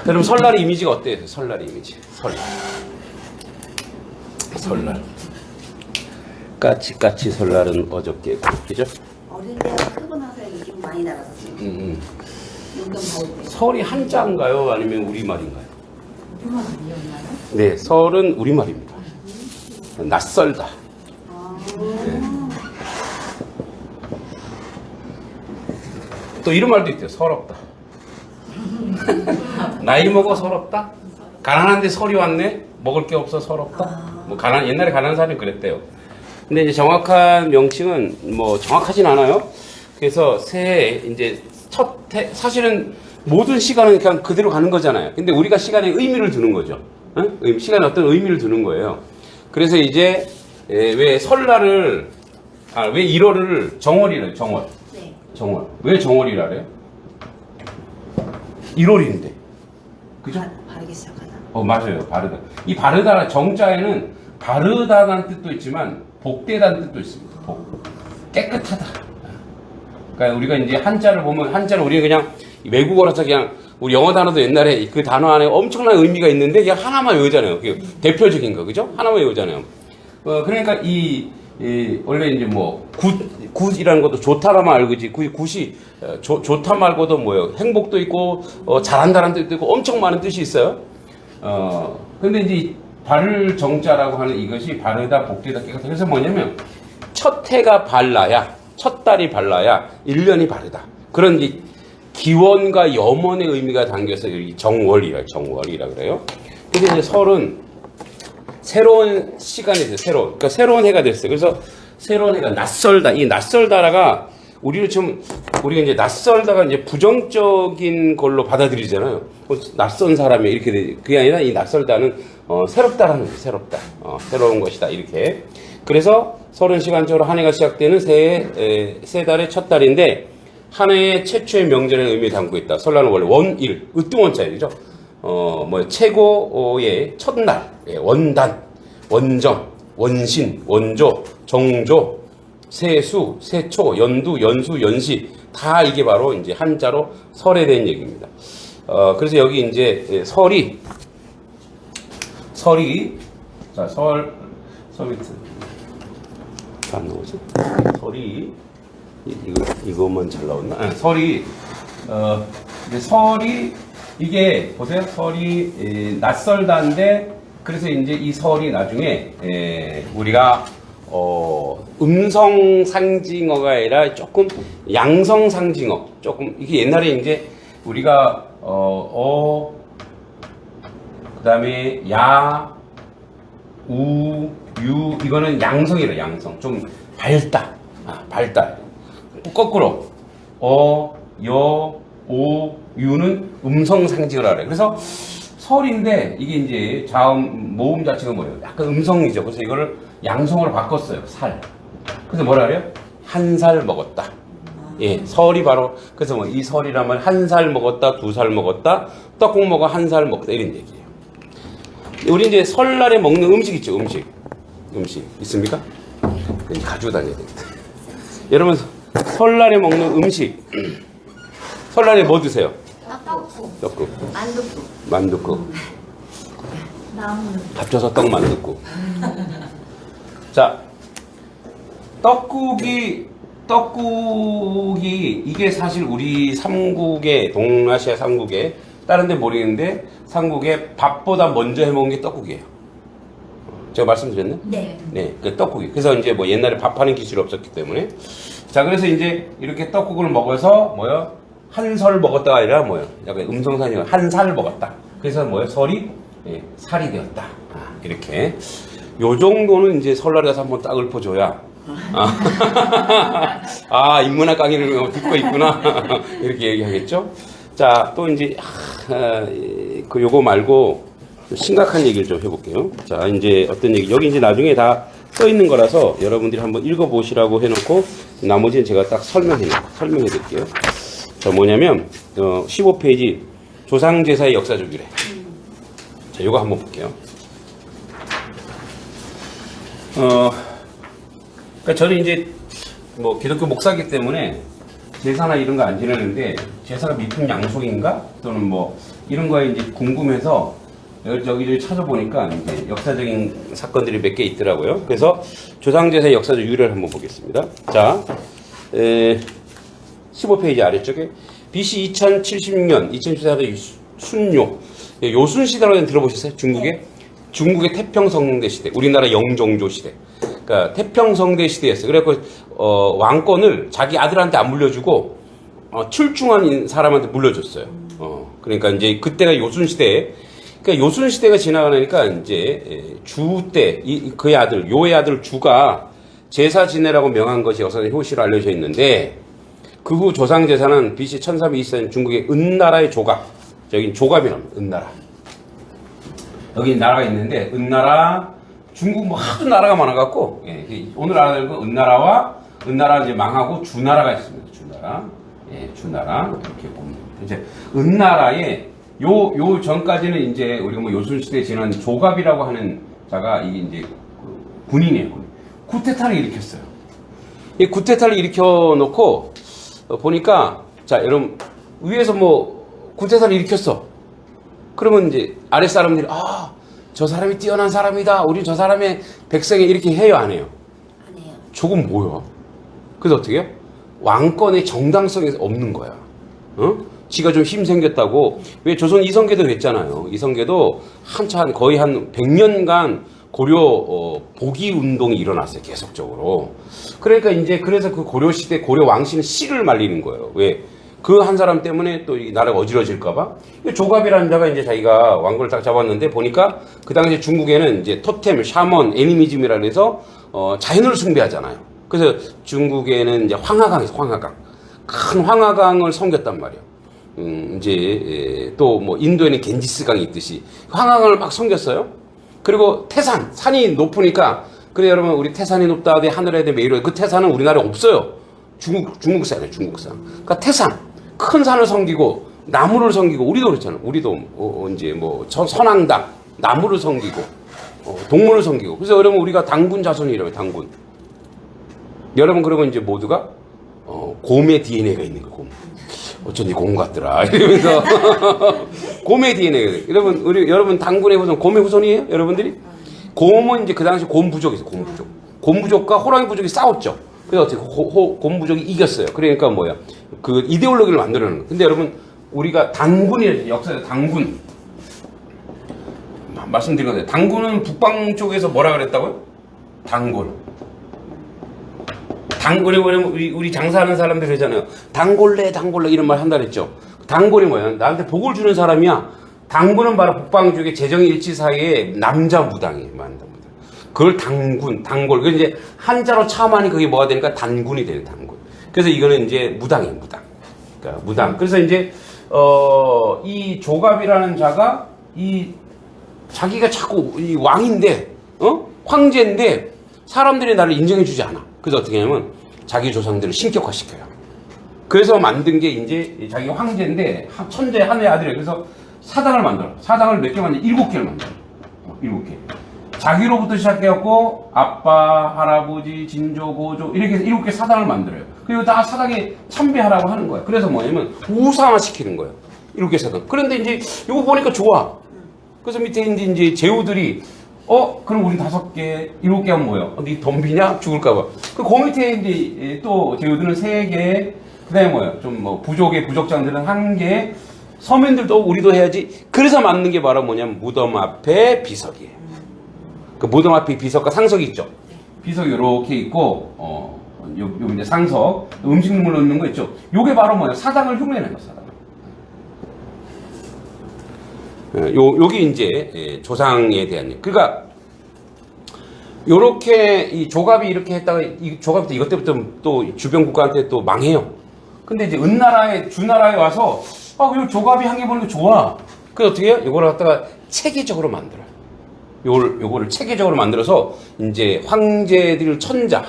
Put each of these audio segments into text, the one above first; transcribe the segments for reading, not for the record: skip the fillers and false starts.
그럼 설날의 이미지가 어때요? 설날의 이미지. 설날. 까치 설날은 어저께 그죠? 어릴 때 크고 나서 이게 좀 많이 달아서 지금. 용돈 받을 때. 설이 한자인가요? 아니면 우리말인가요? 우리말 아니었나요? 네, 설은 우리말입니다. 낯설다. 네. 또 이런 말도 있대요. 서럽다. 나이 먹어 서럽다? 가난한데 설이 왔네? 먹을 게 없어 서럽다? 뭐 옛날에 가난한 사람이 그랬대요. 근데 이제 정확한 명칭은 뭐 정확하진 않아요. 그래서 새해 이제 사실은 모든 시간은 그냥 그대로 가는 거잖아요. 근데 우리가 시간에 의미를 두는 거죠. 응? 시간에 어떤 의미를 두는 거예요. 그래서 이제 왜 설날을 왜 1월을 정월이래요. 정월. 네. 정월. 왜 정월이라 그래요? 1월인데. 그죠? 바르기 시작하자. 맞아요. 바르다. 이 바르다 정자에는 바르다라는 뜻도 있지만 복되다는 뜻도 있습니다. 깨끗하다. 그러니까 우리가 이제 한자를 보면 한자를 우리가 그냥 외국어라서 그냥 우리 영어 단어도 옛날에 그 단어 안에 엄청난 의미가 있는데 그냥 하나만 외우잖아요. 대표적인 거 그죠? 하나만 외우잖아요. 그러니까 원래 이제 뭐 굿이라는 것도 좋다라면 알고지 굿이 좋다 말고도 뭐예요? 행복도 있고 잘한다는 뜻도 있고 엄청 많은 뜻이 있어요. 근데 이제 바를 정자라고 하는 이것이 바르다 복되다 깨끗하다. 그래서 뭐냐면 첫 해가 발라야 첫 달이 발라야 1년이 바르다. 그런 이제 기원과 염원의 의미가 담겨서 여기 정월이라 그래요. 근데 이제 설은 새로운 시간이 됐어요. 그러니까 새로운 해가 됐어요. 그래서 새로운 해가 낯설다. 이 낯설다가 우리가 이제 낯설다가 이제 부정적인 걸로 받아들이잖아요. 낯선 사람이 이렇게 그게 아니라 이 낯설다는 새롭다라는 거예요. 새롭다. 새로운 것이다. 이렇게. 그래서 설은 시간적으로 한 해가 시작되는 세 달의 첫 달인데 한 해의 최초의 명절의 의미를 담고 있다. 설날은 원래 원일, 으뜸원자이죠. 최고의 첫날, 원단, 원정, 원신, 원조, 정조, 세수, 세초, 연두, 연수, 연시 다 이게 바로 이제 한자로 설에 대한 얘기입니다. 그래서 여기 이제 설이 자, 설이 안 나오지? 설이 이거만 잘 나왔나? 설이 이게 보세요. 설이 낯설다인데 그래서 이제 이 설이 나중에 우리가 음성 상징어가 아니라 조금 양성 상징어 조금 이게 옛날에 이제 우리가 그다음에 야, 우, 유 이거는 양성이래요. 양성 좀 밝다. 밝다. 거꾸로 여, 오, 유는 음성 상징을 하래요. 그래서 설인데 이게 이제 자음 모음 자체가 뭐예요? 약간 음성이죠. 그래서 이거를 양성으로 바꿨어요. 살. 그래서 뭐라 그래요? 한 살 먹었다. 예, 설이 바로 그래서 뭐 이 설이라면 한 살 먹었다, 2살 먹었다, 떡국 먹어 한 살 먹었다 이런 얘기예요. 우리 이제 설날에 먹는 음식 있죠. 음식 있습니까? 가지고 다녀야 되겠다. 여러분 설날에 먹는 음식 설날에 뭐 드세요? 떡국, 만둣국, 합쳐서 떡만둣국. 자, 떡국이 이게 사실 우리 삼국의 동아시아 삼국에 다른 데 모르겠는데 삼국에 밥보다 먼저 해먹은 게 떡국이에요. 제가 말씀드렸나? 네. 네, 그 떡국이. 그래서 이제 뭐 옛날에 밥하는 기술이 없었기 때문에. 자, 그래서 이제 이렇게 떡국을 먹어서 한 설 먹었다가 아니라 약간 음성산이요. 한 살 먹었다. 그래서 설이 살이 되었다. 이렇게. 요 정도는 이제 설날에 가서 한번 딱 읊어줘야. 인문학 강의를 듣고 있구나. 이렇게 얘기하겠죠. 자, 또 이제, 요거 말고 심각한 얘기를 좀 해볼게요. 자, 이제 어떤 얘기. 여기 이제 나중에 다 써 있는 거라서 여러분들이 한번 읽어보시라고 해놓고 나머지는 제가 딱 설명해 드릴게요. 자, 뭐냐면, 15페이지 조상제사의 역사적 유래. 자, 요거 한번 볼게요. 그러니까 저는 이제 기독교 목사이기 때문에 제사나 이런 거 안 지내는데 제사가 미풍양속인가 또는 뭐 이런 거에 이제 궁금해서 여기저기 찾아보니까 이제 역사적인 사건들이 몇 개 있더라고요. 그래서 조상제사의 역사적 유래를 한번 보겠습니다. 자, 15페이지 아래쪽에 BC 2070년 2014년 순요 요순 시대라고 들어보셨어요? 중국의 태평성대 시대, 우리나라 영종조 시대. 그러니까 태평성대 시대였어요. 그래갖고 왕권을 자기 아들한테 안 물려주고 출중한 사람한테 물려줬어요. 그러니까 이제 그때가 요순 시대에, 그러니까 요순 시대가 지나가니까 이제 주 때 그의 아들 요의 아들 주가 제사 지내라고 명한 것이 역사적 효시로 알려져 있는데, 그 후 조상 제사는 BC 1324년 중국의 은나라의 조갑, 여긴 조갑이랍니다. 은나라. 여기 나라가 있는데 은나라, 중국 뭐 하도 나라가 많아갖고, 오늘 알아야 될 건 은나라 이제 망하고 주나라가 있습니다. 주나라, 주나라 이렇게 보면 이제 은나라의 요 전까지는 이제 우리가 뭐 요순 시대에 지난 조갑이라고 하는 자가 이게 이제 군인이에요. 쿠데타를 일으켰어요. 이 쿠데타를 일으켜 놓고 보니까, 자 여러분 위에서 뭐 쿠데타를 일으켰어. 그러면 이제 아랫 사람들이 저 사람이 뛰어난 사람이다, 우리 저 사람의 백성이 이렇게 해요, 안 해요? 안 해요. 저건 뭐야? 그래서 어떻게 해요? 왕권의 정당성이 없는 거야. 지가 좀 힘생겼다고. 왜 조선 이성계도 그랬잖아요. 이성계도 한참 거의 한 100년간 고려 복위 운동이 일어났어요, 계속적으로. 그러니까 이제 그래서 그 고려 시대 고려 왕실은 씨를 말리는 거예요. 왜? 그 한 사람 때문에 또 이 나라가 어지러질까봐. 조갑이라는 자가 이제 자기가 왕권을 딱 잡았는데, 보니까 그 당시 중국에는 이제 토템, 샤먼, 애니미즘이라 해서 자연을 숭배하잖아요. 그래서 중국에는 이제 황하강이 있어, 황하강. 큰 황하강을 섬겼단 말이에요. 이제 또 뭐 인도에는 겐지스강이 있듯이 황하강을 막 섬겼어요. 그리고 태산, 산이 높으니까, 그래 여러분 우리 태산이 높다 대 하늘에 대해 매일, 그 태산은 우리나라에 없어요. 중국산이에요, 중국산. 그러니까 태산, 큰 산을 섬기고 나무를 섬기고, 우리도 그렇잖아요. 우리도 이제 뭐 선앙당 나무를 섬기고 동물을 섬기고. 그래서 여러분 우리가 당군 자손이라고요, 당군. 여러분 그러면 이제 모두가 곰의 DNA가 있는 거예요. 곰. 어쩐지 곰 같더라 이러면서 곰의 DNA가. 여러분 당군의 후손 곰의 후손이에요, 여러분들이? 곰은 이제 그 당시 곰 부족이 있어요. 곰 부족과 호랑이 부족이 싸웠죠. 그래서 어떻게 곰 부족이 이겼어요. 그러니까 뭐야, 그 이데올로기를 만들어내는 거예요. 근데 여러분 우리가 단군이에요. 역사에서 단군 말씀드린 건데, 단군은 북방 쪽에서 뭐라 그랬다고요? 단골. 단골이 뭐냐면 우리 장사하는 사람들 그러잖아요. 단골래 이런 말 한다 그랬죠. 단골이 뭐야? 나한테 복을 주는 사람이야. 단군은 바로 북방 쪽의 재정일치사의 남자 무당이에요. 그걸 단골. 그 이제 한자로 참하니 그게 뭐가 되니까 단군이 되는 단군. 그래서 이거는 이제 무당이에요, 무당. 그러니까 무당. 그래서 이제 이 조갑이라는 자가 자기가 자꾸 이 왕인데, 황제인데 사람들이 나를 인정해주지 않아. 그래서 어떻게 하냐면 자기 조상들을 신격화시켜요. 그래서 만든 게 이제 자기 황제인데 천재 하늘의 아들이에요. 그래서 사당을 만들어. 사당을 몇 개 만들어? 7개를 만들어. 7개. 자기로부터 시작해갖고 아빠, 할아버지, 진조, 고조 이렇게 해서 7개 사당을 만들어요. 그리고 다 사당에 참배하라고 하는 거예요. 그래서 뭐냐면 우상화 시키는 거예요. 7개 사당. 그런데 이제 이거 보니까 좋아. 그래서 밑에 이제 제후들이 그럼 우리 5개, 7개 하면 뭐예요? 네 덤비냐? 죽을까봐. 그 밑에 이제 또 제후들은 3개, 그 다음에 뭐예요? 좀 뭐 부족장들은 1개, 서민들도 우리도 해야지. 그래서 만든 게 바로 뭐냐면 무덤 앞에 비석이에요. 그 무덤 앞에 비석과 상석이 있죠. 비석이 이렇게 있고, 요 이제 상석, 음식물 넣는 거 있죠. 요게 바로 뭐예요? 사당을 흉내내는 거, 사당. 여기 이제 조상에 대한, 그러니까 요렇게 이 조갑이 이렇게 했다가 이 조갑이 이것 때부터 또 주변 국가한테 또 망해요. 근데 이제 주나라에 와서 이 조갑이 한 개 보는 게 좋아. 그래서 어떻게 해요? 요거를 갖다가 체계적으로 만들어요. 요거를 체계적으로 만들어서 이제 황제들 천자,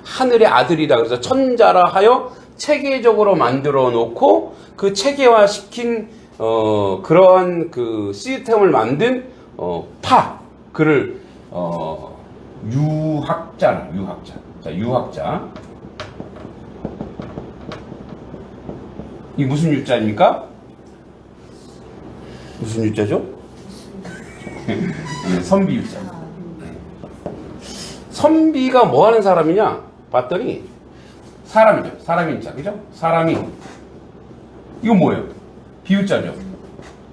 하늘의 아들이다 그래서 천자라 하여 체계적으로 만들어 놓고, 그 체계화 시킨 그러한 그 시스템을 만든 그를 유학자. 자, 유학자. 이 무슨 유자입니까? 무슨 유자죠? 네, 선비 유자. 선비가 뭐 하는 사람이냐? 봤더니 사람이죠. 사람인자, 그죠? 사람이. 이건 뭐예요? 비유자죠.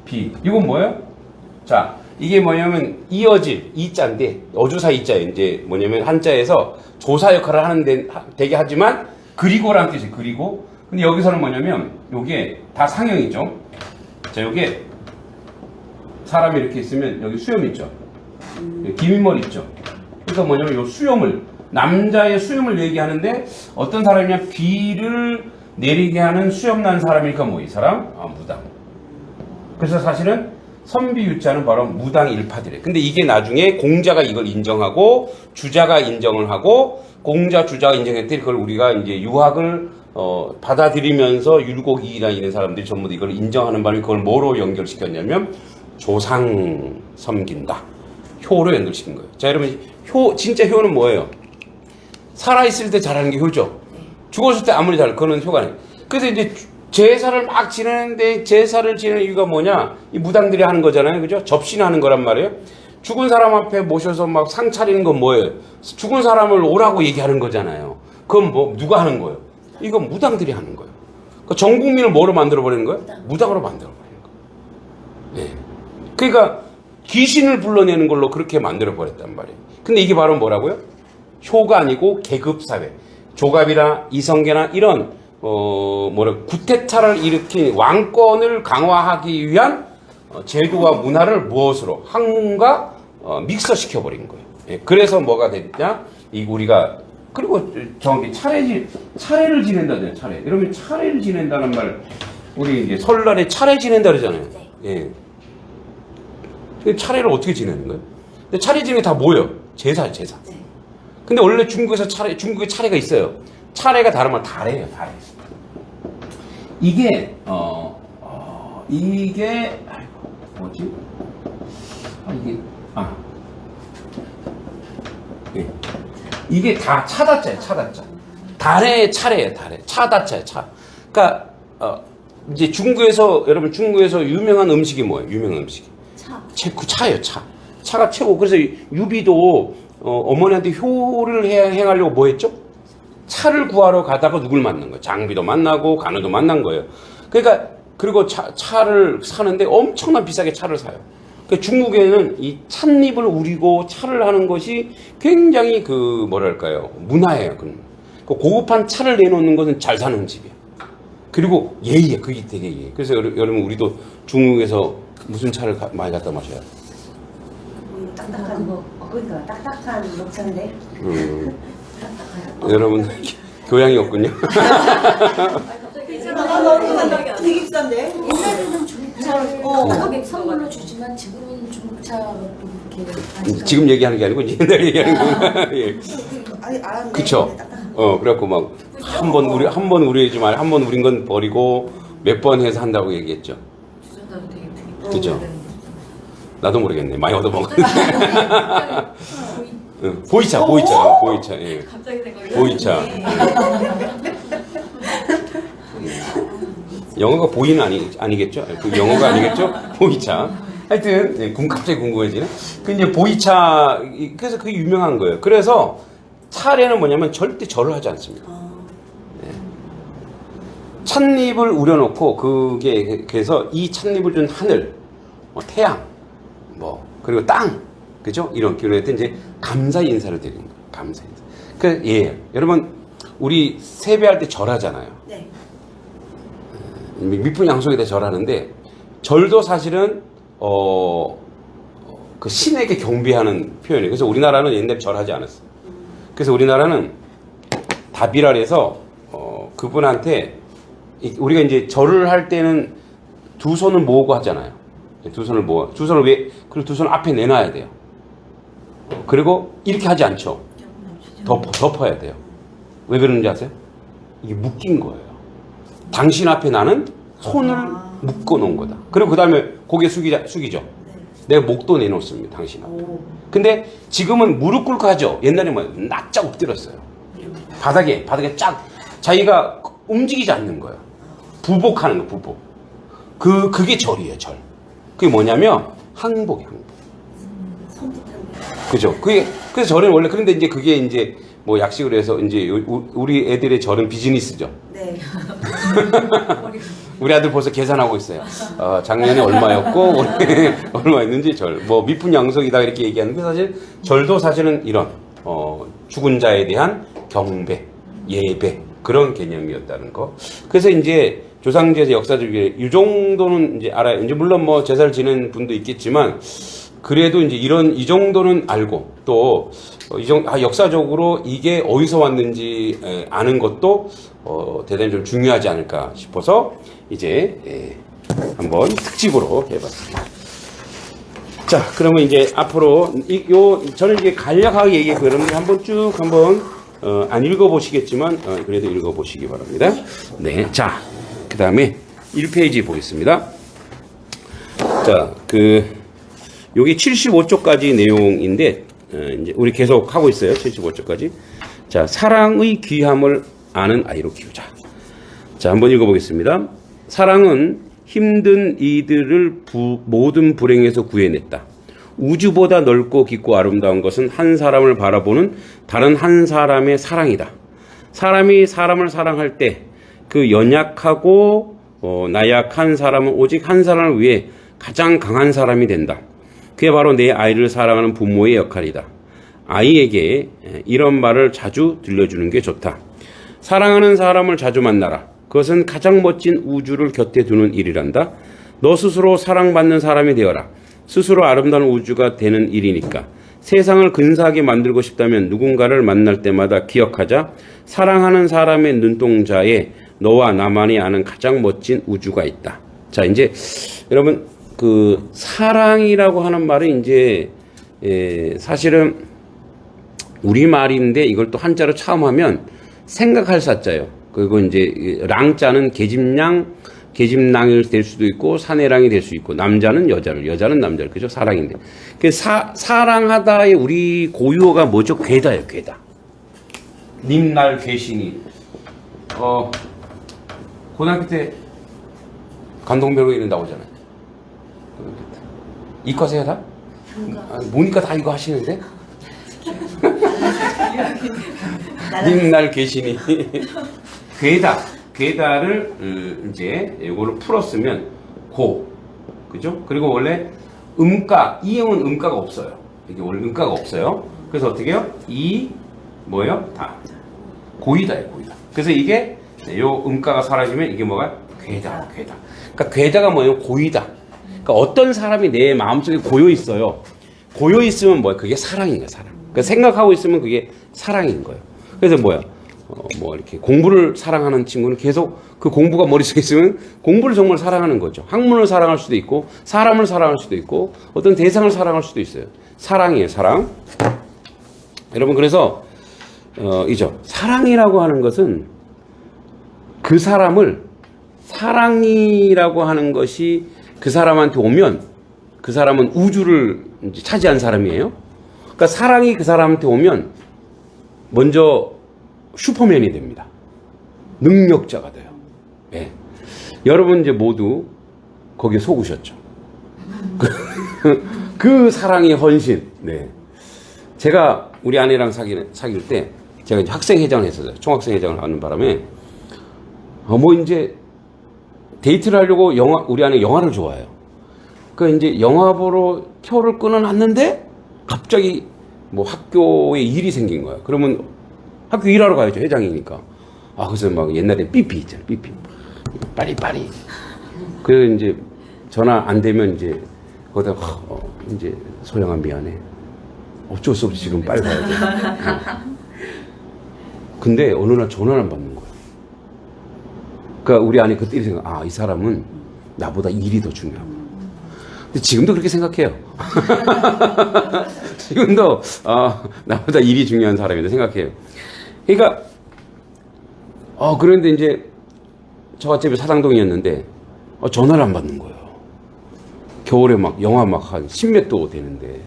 비. 이건 뭐예요? 자, 이게 뭐냐면 이어질 이자인데 어주사 이자예요. 이제 뭐냐면 한자에서 조사 역할을 하는 되게 하지만 그리고라는 뜻이에요. 그리고. 근데 여기서는 뭐냐면 요게 다 상형이죠. 자, 요게 사람이 이렇게 있으면 여기 수염 있죠. 기민머리 있죠. 그러니까 뭐냐면 요 수염을 남자의 수염을 얘기하는데 어떤 사람이냐 비를 내리게 하는 수염 난 사람이니까 뭐 이 사람? 아, 무당. 그래서 사실은 선비유자는 바로 무당 일파들이에요. 근데 이게 나중에 공자가 이걸 인정하고 주자가 인정을 하고 공자 주자가 인정했더니 그걸 우리가 이제 유학을 받아들이면서 율곡이나 이런 사람들이 전부 다 이걸 인정하는 바람에 그걸 뭐로 연결시켰냐면 조상 섬긴다. 효로 연결시킨 거예요. 자, 여러분 진짜 효는 뭐예요? 살아있을 때 잘하는 게 효죠. 죽었을 때 아무리 잘, 그거는 효가 아니에요. 그래서 이제 제사를 막 지내는데 제사를 지내는 이유가 뭐냐? 이 무당들이 하는 거잖아요. 그죠? 접신을 하는 거란 말이에요. 죽은 사람 앞에 모셔서 막 상 차리는 건 뭐예요? 죽은 사람을 오라고 얘기하는 거잖아요. 그건 뭐, 누가 하는 거예요? 이건 무당들이 하는 거예요. 그러니까 전 국민을 뭐로 만들어버리는 거예요? 무당으로 만들어버리는 거예요. 네. 그러니까 귀신을 불러내는 걸로 그렇게 만들어버렸단 말이에요. 근데 이게 바로 뭐라고요? 효가 아니고 계급사회. 조갑이나 이성계나 이런 구태타를 일으킨 왕권을 강화하기 위한 제도와 문화를 무엇으로 학문과 믹서시켜버린 거예요. 예, 그래서 뭐가 됐냐? 우리가 그리고 저기 차례를 지낸다잖아요. 차례. 여러분 차례를 지낸다는 말 우리 이제 설날에 차례 지낸다 그러잖아요. 예. 차례를 어떻게 지내는 거예요? 근데 차례 지내는 게 다 뭐예요? 제사. 근데 원래 중국에 차례가 있어요. 차례가 다른 말 다래예요, 다래. 이게 뭐지? 이게 다 차다자예요, 차다자. 달의 차례예요, 달의 차다자예요, 차. 그러니까 이제 중국에서 유명한 음식이 뭐예요? 유명한 음식이 차예요, 차. 차가 최고. 그래서 유비도 어머니한테 효를 행하려고 뭐 했죠? 차를 구하러 가다가 누굴 만난 거예요? 장비도 만나고 간호도 만난 거예요. 그러니까 그리고 차를 사는데 엄청난 비싸게 차를 사요. 그러니까 중국에는 이 찻잎을 우리고 차를 하는 것이 굉장히 뭐랄까요? 문화예요. 그 고급한 차를 내놓는 것은 잘 사는 집이야. 그리고 예의야. 그게 되게 예의. 그래서 여러분 우리도 중국에서 무슨 차를 많이 갖다 마셔요? 딱딱한 그러니까 딱딱한 녹차인데. 여러분 교양이 없군요. 되게 비싼데. 옛날에는 중국차를 선물로 주지만 지금은 중국차가 이렇게 지금 얘기하는 게 아니고 옛날 얘기하는 건가? 예. 그쵸. 그래갖고 막 한 번 우리지 말, 한 번 우린 건 버리고 몇 번 해서 한다고 얘기했죠. 그죠. 나도 모르겠네. 많이 얻어먹었는데. 보이차. 예. 갑자기 생각이 보이차. 영어가 보이는 아니겠죠? 그 영어가 아니겠죠? 보이차. 하여튼 갑자기 궁금해지네. 그 이제 보이차. 그래서 그게 유명한 거예요. 그래서 차례는 뭐냐면 절대 절을 하지 않습니다. 네. 찻잎을 우려놓고 그래서 이 찻잎을 준 하늘, 태양, 그리고 땅, 그죠? 이런 이제 감사 인사를 드리는 거예요. 감사 인사. 여러분 우리 세배할 때 절하잖아요. 네. 밑분 양속에다 절하는데 절도 사실은 그 신에게 경배하는 표현이에요. 그래서 우리나라는 옛날에 절하지 않았어요. 그래서 우리나라는 다비라 해서 그분한테 우리가 이제 절을 할 때는 두 손을 모으고 하잖아요. 두 손을 그리고 두 손을 앞에 내놔야 돼요. 그리고 이렇게 하지 않죠. 덮어야 돼요. 왜 그러는지 아세요? 이게 묶인 거예요. 당신 앞에 나는 손을 묶어 놓은 거다. 그리고 그 다음에 고개 숙이죠. 내가 목도 내놓습니다. 당신 앞에. 근데 지금은 무릎 꿇고 하죠. 옛날에 납작 엎드렸어요. 바닥에 쫙 자기가 움직이지 않는 거예요. 부복하는 거, 부복. 그게 절이에요, 절. 그게 뭐냐면, 항복이에요, 항복. 그죠? 그래서 절은 원래, 그런데 이제 그게 이제, 뭐 약식으로 해서 이제 우리 애들의 절은 비즈니스죠. 네. 우리 아들 벌써 계산하고 있어요. 작년에 얼마였고, 올해 얼마였는지 절. 뭐 미푼양속이다 이렇게 얘기하는데 사실 절도 사실은 이런, 죽은 자에 대한 경배, 예배, 그런 개념이었다는 거. 그래서 이제 조상제사 역사적으로 이 정도는 이제 알아요. 이제 물론 뭐 제사를 지는 분도 있겠지만, 그래도 이제 이 정도는 알고 또 역사적으로 이게 어디서 왔는지 아는 것도 대단히 좀 중요하지 않을까 싶어서 이제 한번 특집으로 해봤습니다. 자, 그러면 이제 앞으로 저는 이게 간략하게 얘기했고 여러분들 한번 쭉 안 읽어보시겠지만 그래도 읽어보시기 바랍니다. 네, 자, 그 다음에 1페이지 보겠습니다. 자, 여기 75쪽까지 내용인데, 이제 우리 계속 하고 있어요. 75쪽까지. 자, 사랑의 귀함을 아는 아이로 키우자. 자, 한번 읽어보겠습니다. 사랑은 힘든 이들을 모든 불행에서 구해냈다. 우주보다 넓고 깊고 아름다운 것은 한 사람을 바라보는 다른 한 사람의 사랑이다. 사람이 사람을 사랑할 때 그 연약하고 나약한 사람은 오직 한 사람을 위해 가장 강한 사람이 된다. 그게 바로 내 아이를 사랑하는 부모의 역할이다. 아이에게 이런 말을 자주 들려주는 게 좋다. 사랑하는 사람을 자주 만나라. 그것은 가장 멋진 우주를 곁에 두는 일이란다. 너 스스로 사랑받는 사람이 되어라. 스스로 아름다운 우주가 되는 일이니까. 세상을 근사하게 만들고 싶다면 누군가를 만날 때마다 기억하자. 사랑하는 사람의 눈동자에 너와 나만이 아는 가장 멋진 우주가 있다. 자, 이제 여러분 사랑이라고 하는 말은 이제 사실은 우리말인데 이걸 또 한자로 처음 생각할 사자예요. 그리고 이제 랑자는 계집낭이 될 수도 있고 사내랑이 될 수 있고 남자는 여자는 남자를 그죠? 사랑인데. 사랑하다의 우리 고유어가 뭐죠? 괴다예요, 괴다. 님날 괴신이. 고등학교 때 감동별로 이런다고 하잖아요. 이과세요 다? 모니까 다 이거 하시는데? 님날 계시니. 괴다를 이제 이거를 풀었으면 그죠? 그리고 원래 이음은 음가가 없어요. 이게 원래 음가가 없어요. 그래서 어떻게 해요? 뭐예요? 다. 고이다예요, 고이다. 그래서 이게 요 음가가 사라지면 이게 뭐가? 괴다. 그러니까 괴다가 뭐예요? 고이다. 그러니까 어떤 사람이 내 마음속에 고여 있어요. 고여 있으면 뭐야? 그게 사랑인 거야, 사랑. 그러니까 생각하고 있으면 그게 사랑인 거예요. 그래서 이렇게 공부를 사랑하는 친구는 계속 그 공부가 머릿속에 있으면 공부를 정말 사랑하는 거죠. 학문을 사랑할 수도 있고, 사람을 사랑할 수도 있고, 어떤 대상을 사랑할 수도 있어요. 사랑이에요, 사랑. 여러분, 그래서, 사랑이라고 하는 것은 그 사람을 사랑이라고 하는 것이 그 사람한테 오면 그 사람은 우주를 이제 차지한 사람이에요. 그러니까 사랑이 그 사람한테 오면 먼저 슈퍼맨이 됩니다. 능력자가 돼요. 네. 여러분 이제 모두 거기에 속으셨죠. 그 사랑의 헌신. 네. 제가 우리 아내랑 사귈 때 제가 이제 학생회장을 했었어요. 총학생회장을 하는 바람에 이제 데이트를 하려고 우리 아내 영화를 좋아해요. 그러니까 이제 영화 보러 표를 끊어놨는데 갑자기 뭐 학교에 일이 생긴 거야. 그러면 학교 일하러 가야죠. 회장이니까. 그래서 막 옛날에 삐삐 있잖아요. 삐삐. 빠리빠리. 그래서 이제 전화 안 되면 이제 거기다 이제 소영아 미안해. 어쩔 수 없이 지금 빨리 가야 돼. 근데 어느 날 전화를 안 받는 거야. 그러니까 우리 아내 그때 생각, 이 사람은 나보다 일이 더 중요하고. 근데 지금도 그렇게 생각해요. 지금도 나보다 일이 중요한 사람이다 생각해요. 그러니까 그런데 이제 저가 집이 사당동이었는데 전화를 안 받는 거예요. 겨울에 막 영하 막 한 10몇 도 되는데.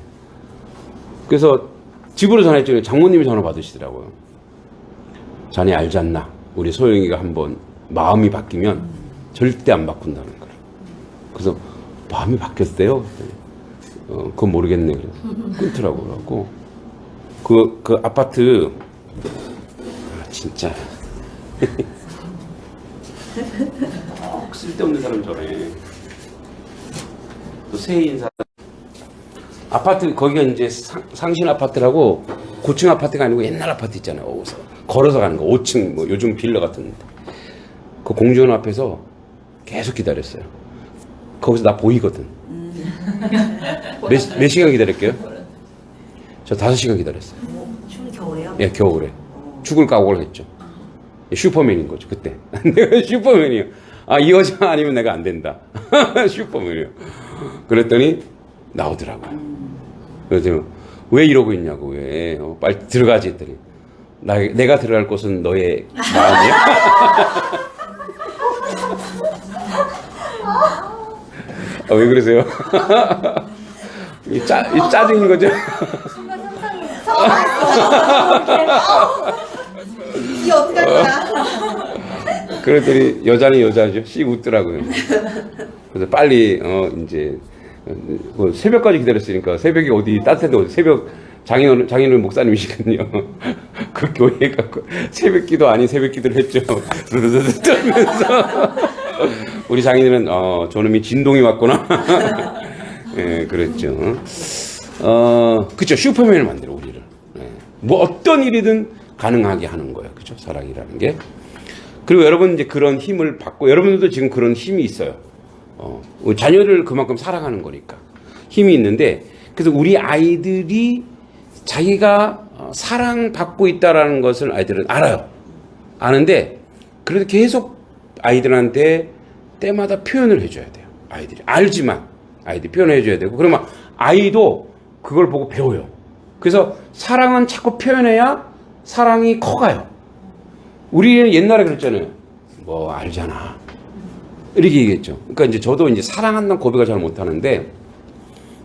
그래서 집으로 전화했더니 장모님이 전화 받으시더라고요. 자네 알지 않나? 우리 소영이가 한번 마음이 바뀌면 절대 안 바꾼다는 거예요. 그래서 마음이 바뀌었대요. 그건 모르겠네. 그래서 끊더라고. 그래갖고 그 아파트 진짜 쓸데없는 사람 저래. 또 새해 인사. 아파트 거기가 이제 상신 아파트라고 고층 아파트가 아니고 옛날 아파트 있잖아요. 걸어서 가는 거 5층 뭐 요즘 빌라 같은데 그 공주원 앞에서 계속 기다렸어요. 거기서 나 보이거든. 몇 시간 기다릴게요? 저 5시간 기다렸어요. 추운 겨울에요? 예, 겨울에 죽을 각오를 했죠. 슈퍼맨인 거죠 그때. 내가 슈퍼맨이에요. 아, 이 여자 아니면 내가 안 된다. 슈퍼맨이에요. 그랬더니 나오더라고요. 그래서 왜 이러고 있냐고. 왜 빨리 들어가지 했더니 내가 들어갈 곳은 너의 마음이야. 아, 왜 그러세요? 이 짜증인 거죠? 이 어떡할 거야? 그랬더니 여자는 여자죠. 씩 웃더라고요. 그래서 빨리 이제 뭐 새벽까지 기다렸으니까 새벽이 어디 따뜻한데 어디 새벽 장인어른 목사님이시거든요. 그 교회에 가고 새벽기도 아닌 새벽기도를 했죠. 그러면서 우리 장인어른 저놈이 진동이 왔구나. 예, 그랬죠. 그쵸. 슈퍼맨을 만들어 우리를. 예. 뭐 어떤 일이든 가능하게 하는 거예요. 그죠? 사랑이라는 게. 그리고 여러분 이제 그런 힘을 받고 여러분들도 지금 그런 힘이 있어요. 우리 자녀를 그만큼 사랑하는 거니까 힘이 있는데 그래서 우리 아이들이 자기가 사랑받고 있다라는 것을 아이들은 알아요. 아는데 그래도 계속 아이들한테 때마다 표현을 해줘야 돼요. 아이들이 알지만 아이들이 표현해줘야 되고 그러면 아이도 그걸 보고 배워요. 그래서 사랑은 자꾸 표현해야 사랑이 커가요. 우리 옛날에 그랬잖아요. 뭐 알잖아. 이렇게 얘기했죠. 그러니까 이제 저도 이제 사랑한다는 고백을 잘 못하는데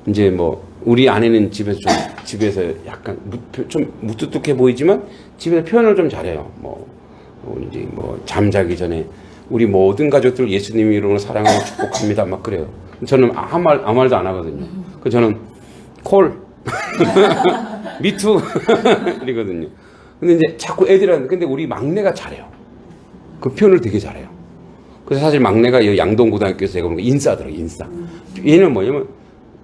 이제 뭐 우리 아내는 집에서 약간 좀 무뚝뚝해 보이지만 집에서 표현을 좀 잘해요. 뭐 이제 뭐 잠자기 전에 우리 모든 가족들 예수님 이름으로 사랑하고 축복합니다. 막 그래요. 저는 아무 말도 안 하거든요. 그래서 저는 콜 미투 이러거든요. 근데 이제 자꾸 애들한테 근데 우리 막내가 잘해요. 그 표현을 되게 잘해요. 그래서 사실 막내가 양동고등학교에서 제가 보니까 인싸더라고요. 인싸. 얘는 뭐냐면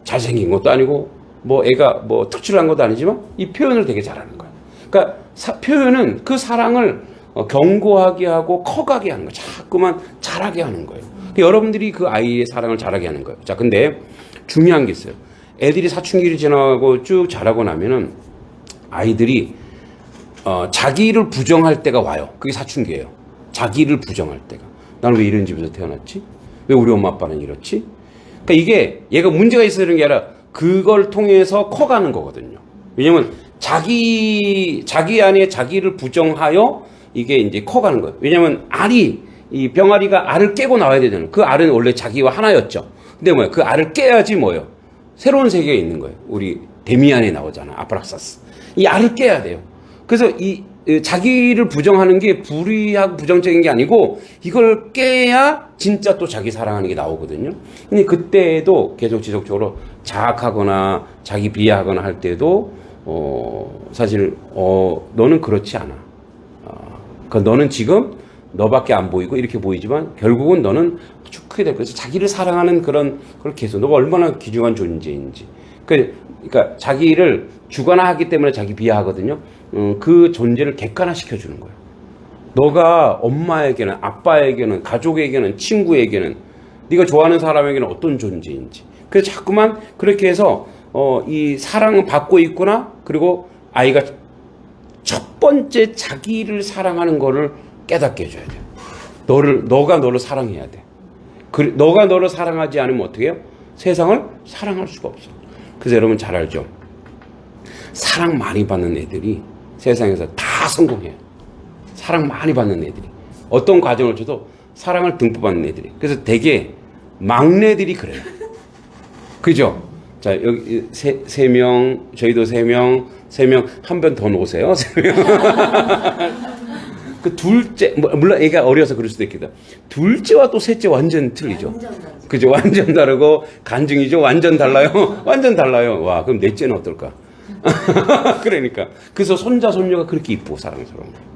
잘생긴 것도 아니고 뭐 애가 뭐 특출한 것도 아니지만 이 표현을 되게 잘하는 거예요. 그러니까 표현은 그 사랑을 견고하게 하고 커가게 하는 거예요. 자꾸만 잘하게 하는 거예요. 그러니까 여러분들이 그 아이의 사랑을 잘하게 하는 거예요. 자, 근데 중요한 게 있어요. 애들이 사춘기를 지나가고 쭉 자라고 나면은 아이들이 자기를 부정할 때가 와요. 그게 사춘기예요. 자기를 부정할 때가. 나는 왜 이런 집에서 태어났지? 왜 우리 엄마 아빠는 이렇지? 그러니까 이게 얘가 문제가 있어서 그런 게 아니라 그걸 통해서 커가는 거거든요. 왜냐면 자기 안에 자기를 부정하여 이게 이제 커가는 거예요. 왜냐면 이 병아리가 알을 깨고 나와야 되잖아요. 그 알은 원래 자기와 하나였죠. 근데 뭐야? 그 알을 깨야지 뭐예요? 새로운 세계에 있는 거예요. 우리 데미안에 나오잖아. 아브락사스. 이 알을 깨야 돼요. 그래서 이 자기를 부정하는 게 불의하고 부정적인 게 아니고 이걸 깨야 진짜 또 자기 사랑하는 게 나오거든요. 근데 그때도 계속 지속적으로 자학하거나 자기 비하하거나 할 때도 사실 너는 그렇지 않아. 그러니까 너는 지금 너밖에 안 보이고 이렇게 보이지만 결국은 너는 아주 크게 될 거야. 그래서 자기를 사랑하는 그런 걸 계속 너가 얼마나 귀중한 존재인지. 그러니까 자기를 주관화하기 때문에 자기 비하하거든요. 그 존재를 객관화시켜주는 거예요. 너가 엄마에게는 아빠에게는 가족에게는 친구에게는 네가 좋아하는 사람에게는 어떤 존재인지. 그래서 자꾸만 그렇게 해서 이 사랑을 받고 있구나. 그리고 아이가 첫 번째 자기를 사랑하는 거를 깨닫게 해줘야 돼요. 너가 너를 사랑해야 돼. 너가 너를 사랑하지 않으면 어떻게 해요? 세상을 사랑할 수가 없어. 그래서 여러분 잘 알죠? 사랑 많이 받는 애들이 세상에서 다 성공해요. 사랑 많이 받는 애들이. 어떤 과정을 줘도 사랑을 듬뿍 받는 애들이. 그래서 되게 막내들이 그래요. 그죠? 자, 여기 세 명, 저희도 세 명, 한 번 더 놓으세요. 3명. 그 둘째, 물론 애가 어려서 그럴 수도 있겠다. 둘째와 또 셋째 완전 틀리죠. 완전 다르죠. 그죠? 완전 다르고, 간증이죠? 완전 달라요? 완전 달라요. 와, 그럼 넷째는 어떨까? 그러니까. 그래서 손자, 손녀가 그렇게 이쁘고 사랑스러운 거예요.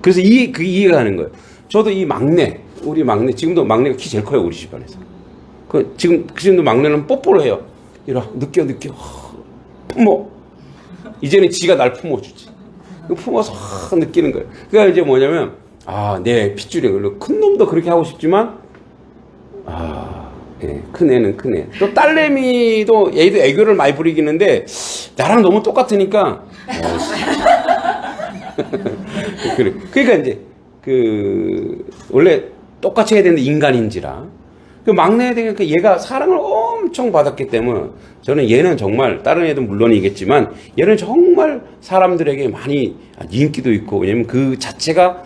그래서 이해가 가는 거예요. 저도 이 막내, 우리 막내, 지금도 막내가 키 제일 커요, 우리 집안에서. 지금도 막내는 뽀뽀를 해요. 이러, 느껴. 품어. 이제는 지가 날 품어주지. 품어서 느끼는 거예요. 그러니까 이제 뭐냐면, 내 핏줄이, 큰 놈도 그렇게 하고 싶지만, 예, 큰 애는 큰 애. 또 딸내미도 얘도 애교를 많이 부리기는데, 나랑 너무 똑같으니까, 그러니까 이제, 원래 똑같이 해야 되는데 인간인지라. 그 막내에 대해 얘가 사랑을 엄청 받았기 때문에 저는 얘는 정말 다른 애도 물론이겠지만 얘는 정말 사람들에게 많이 인기도 있고 왜냐면 그 자체가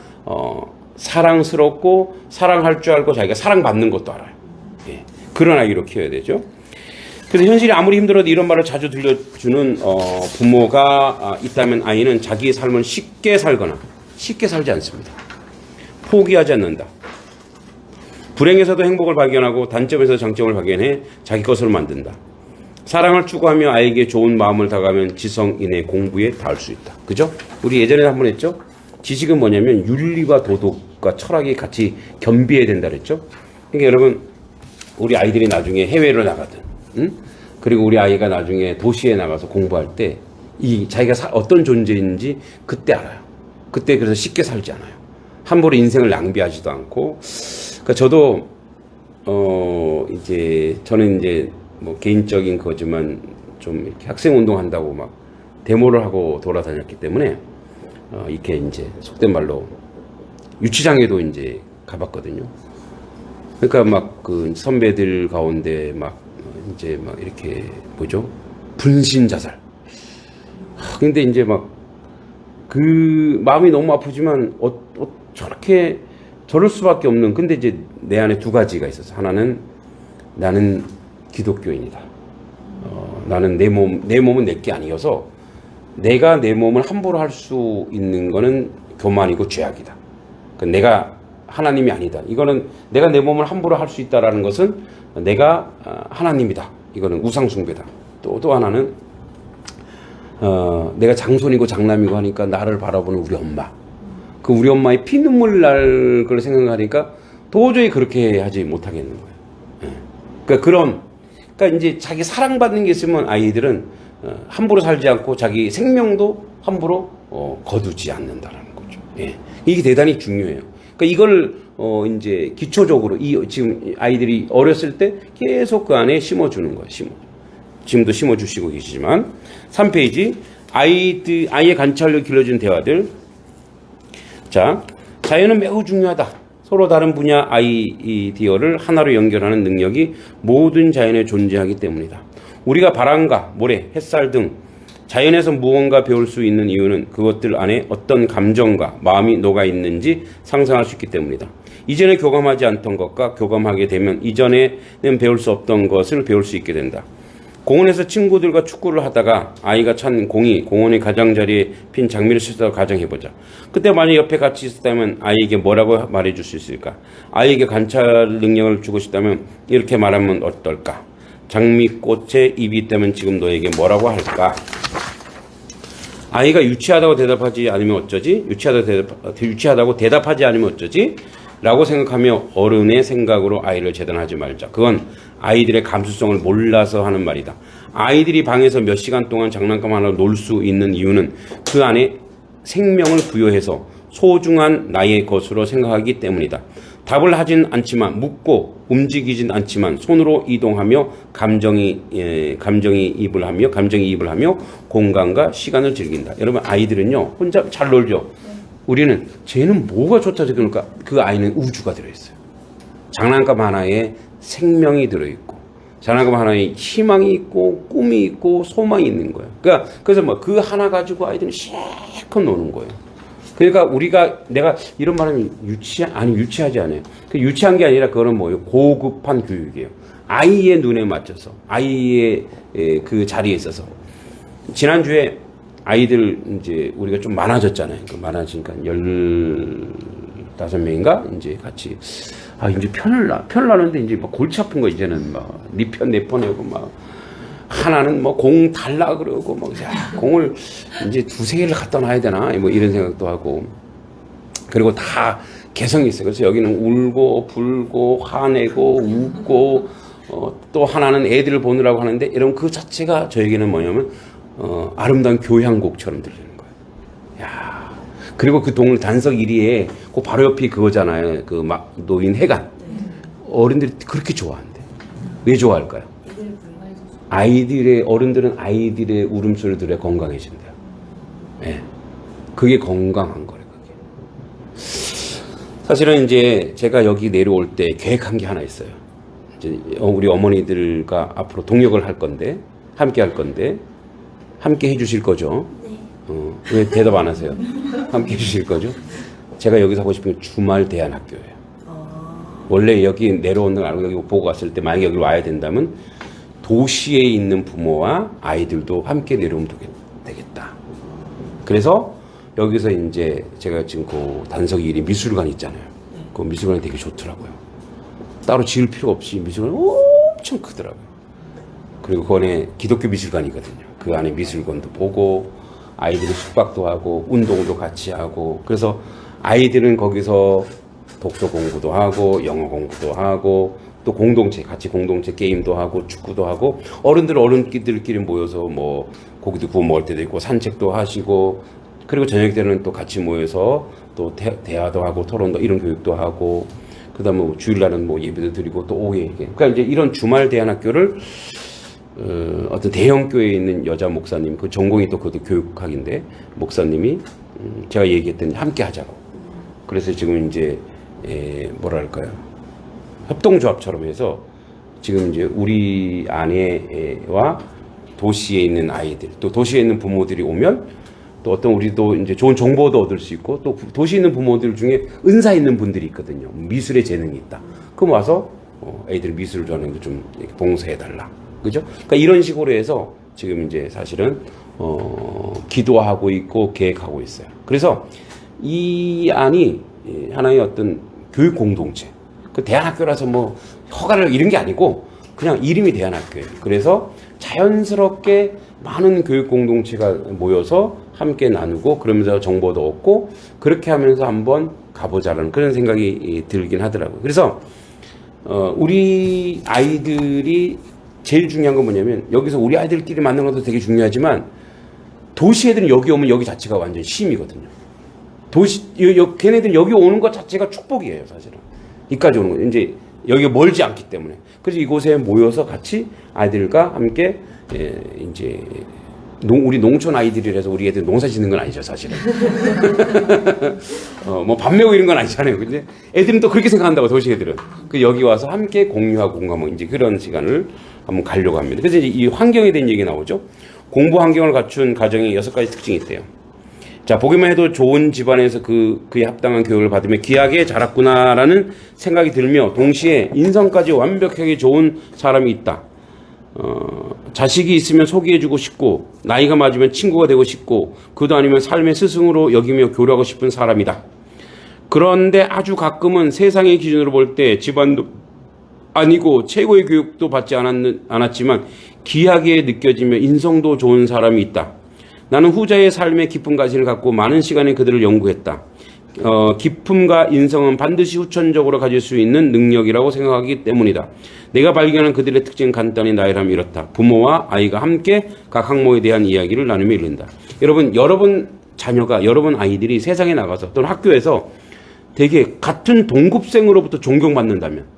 사랑스럽고 사랑할 줄 알고 자기가 사랑받는 것도 알아요. 예. 그런 아이로 키워야 되죠. 그래서 현실이 아무리 힘들어도 이런 말을 자주 들려주는 부모가 있다면 아이는 자기의 삶을 쉽게 살거나 쉽게 살지 않습니다. 포기하지 않는다. 불행에서도 행복을 발견하고 단점에서 장점을 발견해 자기 것으로 만든다. 사랑을 추구하며 아이에게 좋은 마음을 다가가면 지성인의 공부에 닿을 수 있다. 그죠? 우리 예전에 한번 했죠? 지식은 뭐냐면 윤리와 도덕과 철학이 같이 겸비해야 된다 그랬죠? 그러니까 여러분 우리 아이들이 나중에 해외로 나가든 그리고 우리 아이가 나중에 도시에 나가서 공부할 때 이 자기가 어떤 존재인지 그때 알아요. 그때 그래서 쉽게 살지 않아요. 함부로 인생을 낭비하지도 않고 그러니까 저도 저는 이제 뭐 개인적인 거지만 좀 이렇게 학생 운동한다고 막 데모를 하고 돌아다녔기 때문에 이렇게 이제 속된 말로 유치장에도 이제 가봤거든요. 그러니까 막 그 선배들 가운데 막 이제 막 이렇게 뭐죠? 분신 자살. 근데 이제 막 그 마음이 너무 아프지만 저렇게 저럴 수밖에 없는. 근데 이제 내 안에 두 가지가 있었어. 하나는 나는 기독교인이다. 나는 내 몸은 내게 아니어서 내가 내 몸을 함부로 할 수 있는 거는 교만이고 죄악이다. 그러니까 내가 하나님이 아니다. 이거는 내가 내 몸을 함부로 할 수 있다라는 것은 내가 하나님이다. 이거는 우상숭배다. 또 하나는 내가 장손이고 장남이고 하니까 나를 바라보는 우리 엄마. 그 우리 엄마의 피눈물 날 걸 생각하니까 도저히 그렇게 하지 못하겠는 거예요. 그러니까 이제 자기 사랑받는 게 있으면 아이들은 함부로 살지 않고 자기 생명도 함부로 거두지 않는다라는 거죠. 예. 이게 대단히 중요해요. 그러니까 이걸 이제 기초적으로 지금 아이들이 어렸을 때 계속 그 안에 심어주는 거예요. 지금도 심어주시고 계시지만 3페이지 아이의 관찰력 길러주는 대화들. 자, 자연은 매우 중요하다. 서로 다른 분야 아이디어를 하나로 연결하는 능력이 모든 자연에 존재하기 때문이다. 우리가 바람과 모래, 햇살 등 자연에서 무언가 배울 수 있는 이유는 그것들 안에 어떤 감정과 마음이 녹아 있는지 상상할 수 있기 때문이다. 이전에 교감하지 않던 것과 교감하게 되면 이전에는 배울 수 없던 것을 배울 수 있게 된다. 공원에서 친구들과 축구를 하다가 아이가 찬 공이 공원의 가장자리에 핀 장미를 실수하고 가정해보자. 그때 만약 옆에 같이 있었다면 아이에게 뭐라고 말해줄 수 있을까? 아이에게 관찰 능력을 주고 싶다면 이렇게 말하면 어떨까? 장미꽃에 입이 있다면 지금 너에게 뭐라고 할까? 아이가 유치하다고 대답하지 않으면 어쩌지? 유치하다고 대답하지 않으면 어쩌지? 라고 생각하며 어른의 생각으로 아이를 재단하지 말자. 그건 아이들의 감수성을 몰라서 하는 말이다. 아이들이 방에서 몇 시간 동안 장난감 하나로 놀 수 있는 이유는 그 안에 생명을 부여해서 소중한 나의 것으로 생각하기 때문이다. 답을 하진 않지만 묻고 움직이진 않지만 손으로 이동하며 감정이입을 하며 공간과 시간을 즐긴다. 여러분 아이들은요 혼자 잘 놀죠. 우리는 쟤는 뭐가 좋다 그러니까 그 아이는 우주가 들어있어요. 장난감 하나에 생명이 들어있고 장난감 하나에 희망이 있고 꿈이 있고 소망이 있는 거예요. 그래서 뭐 그 하나 가지고 아이들은 실컷 노는 거예요. 그러니까 내가 이런 말하면 유치하지 않아요. 유치한 게 아니라 그거는 뭐예요? 고급한 교육이에요. 아이의 눈에 맞춰서 아이의 그 자리에 있어서. 지난주에 아이들 이제 우리가 좀 많아졌잖아요. 많아지니까 5명인가 이제 같이 이제 편을 나는데 이제 막 골치 아픈 거 이제는 막 네 편 내 편 하고 막 하나는 뭐 공 달라 그러고 막 공을 이제 2-3개를 갖다 놔야 되나 뭐 이런 생각도 하고 그리고 다 개성이 있어요. 그래서 여기는 울고 불고 화내고 웃고 또 하나는 애들을 보느라고 하는데 이런 그 자체가 저에게는 뭐냐면 아름다운 교향곡처럼 들리는 거예요. 야 그리고 그 동물 단석 1위에 그 바로 옆이 그거잖아요. 그 막 노인 해관. 어른들이 그렇게 좋아한대. 왜 좋아할까요? 어른들은 아이들의 울음소리 들에 건강해진대요. 예. 그게 건강한 거래, 그게. 사실은 이제 제가 여기 내려올 때 계획한 게 하나 있어요. 이제 우리 어머니들과 앞으로 동역을 할 건데, 함께 할 건데, 함께 해주실 거죠? 네. 왜 대답 안 하세요? 함께 해주실 거죠? 제가 여기서 하고 싶은 게 주말 대안학교예요. 원래 여기 내려오는 걸 알고 여기 보고 갔을 때 만약에 여기 와야 된다면 도시에 있는 부모와 아이들도 함께 내려오면 되겠다. 그래서 여기서 이제 제가 지금 그 단석 1위 미술관 있잖아요. 그 미술관이 되게 좋더라고요. 따로 지을 필요 없이 미술관이 엄청 크더라고요. 그리고 그 안에 기독교 미술관이거든요. 그 안에 미술관도 보고 아이들이 숙박도 하고 운동도 같이 하고 그래서 아이들은 거기서 독서 공부도 하고 영어 공부도 하고 또 같이 공동체 게임도 하고 축구도 하고 어른들끼리 모여서 뭐 고기도 구워 먹을 때도 있고 산책도 하시고 그리고 저녁 때는 또 같이 모여서 또 대화도 하고 토론도 이런 교육도 하고 그다음에 뭐 주일날은 뭐 예배도 드리고 또 오후에 그러니까 이제 이런 주말 대안학교를 어떤 대형 교회에 있는 여자 목사님 그 전공이 또 그것도 교육학인데 목사님이 제가 얘기했더니 함께 하자고 그래서 지금 이제 뭐랄까요 협동조합처럼 해서 지금 이제 우리 아내와 도시에 있는 아이들 또 도시에 있는 부모들이 오면 또 어떤 우리도 이제 좋은 정보도 얻을 수 있고 또 도시에 있는 부모들 중에 은사 있는 분들이 있거든요. 미술에 재능이 있다. 그럼 와서 애들 미술을 좋아하는 거 좀 봉사해달라. 그죠? 그러니까 이런 식으로 해서 지금 이제 사실은 기도하고 있고 계획하고 있어요. 그래서 이 안이 하나의 어떤 교육 공동체. 그 대안학교라서 뭐 허가를 이런 게 아니고 그냥 이름이 대안학교예요. 그래서 자연스럽게 많은 교육 공동체가 모여서 함께 나누고 그러면서 정보도 얻고 그렇게 하면서 한번 가보자라는 그런 생각이 들긴 하더라고요. 그래서 우리 아이들이 제일 중요한 건 뭐냐면 여기서 우리 아이들끼리 만나는 것도 되게 중요하지만 도시 애들은 여기 오면 여기 자체가 완전 쉼이거든요. 걔네들은 여기 오는 것 자체가 축복이에요, 사실은. 이까지 오는 거예요. 이제 여기가 멀지 않기 때문에. 그래서 이곳에 모여서 같이 아이들과 함께 이제 우리 농촌 아이들이라서 우리 애들 농사 짓는 건 아니죠, 사실은. 뭐 밥 메고 이런 건 아니잖아요. 근데 애들은 또 그렇게 생각한다고, 도시 애들은. 그 여기 와서 함께 공유하고 공감하고 이제 그런 시간을 한번 가려고 합니다. 그래서 이제 이 환경에 대한 얘기 나오죠. 공부 환경을 갖춘 가정에 6가지 특징이 있대요. 자, 보기만 해도 좋은 집안에서 그에 합당한 교육을 받으며 귀하게 자랐구나라는 생각이 들며 동시에 인성까지 완벽하게 좋은 사람이 있다. 자식이 있으면 소개해주고 싶고 나이가 맞으면 친구가 되고 싶고 그도 아니면 삶의 스승으로 여기며 교류하고 싶은 사람이다. 그런데 아주 가끔은 세상의 기준으로 볼 때 집안도 아니고 최고의 교육도 받지 않았지만 귀하게 느껴지며 인성도 좋은 사람이 있다. 나는 후자의 삶의 깊은 가치를 갖고 많은 시간에 그들을 연구했다. 기품과 인성은 반드시 후천적으로 가질 수 있는 능력이라고 생각하기 때문이다. 내가 발견한 그들의 특징은 간단히 나열하면 이렇다. 부모와 아이가 함께 각 학모에 대한 이야기를 나누며 이른다. 여러분 자녀가, 여러분 아이들이 세상에 나가서 또는 학교에서 되게 같은 동급생으로부터 존경받는다면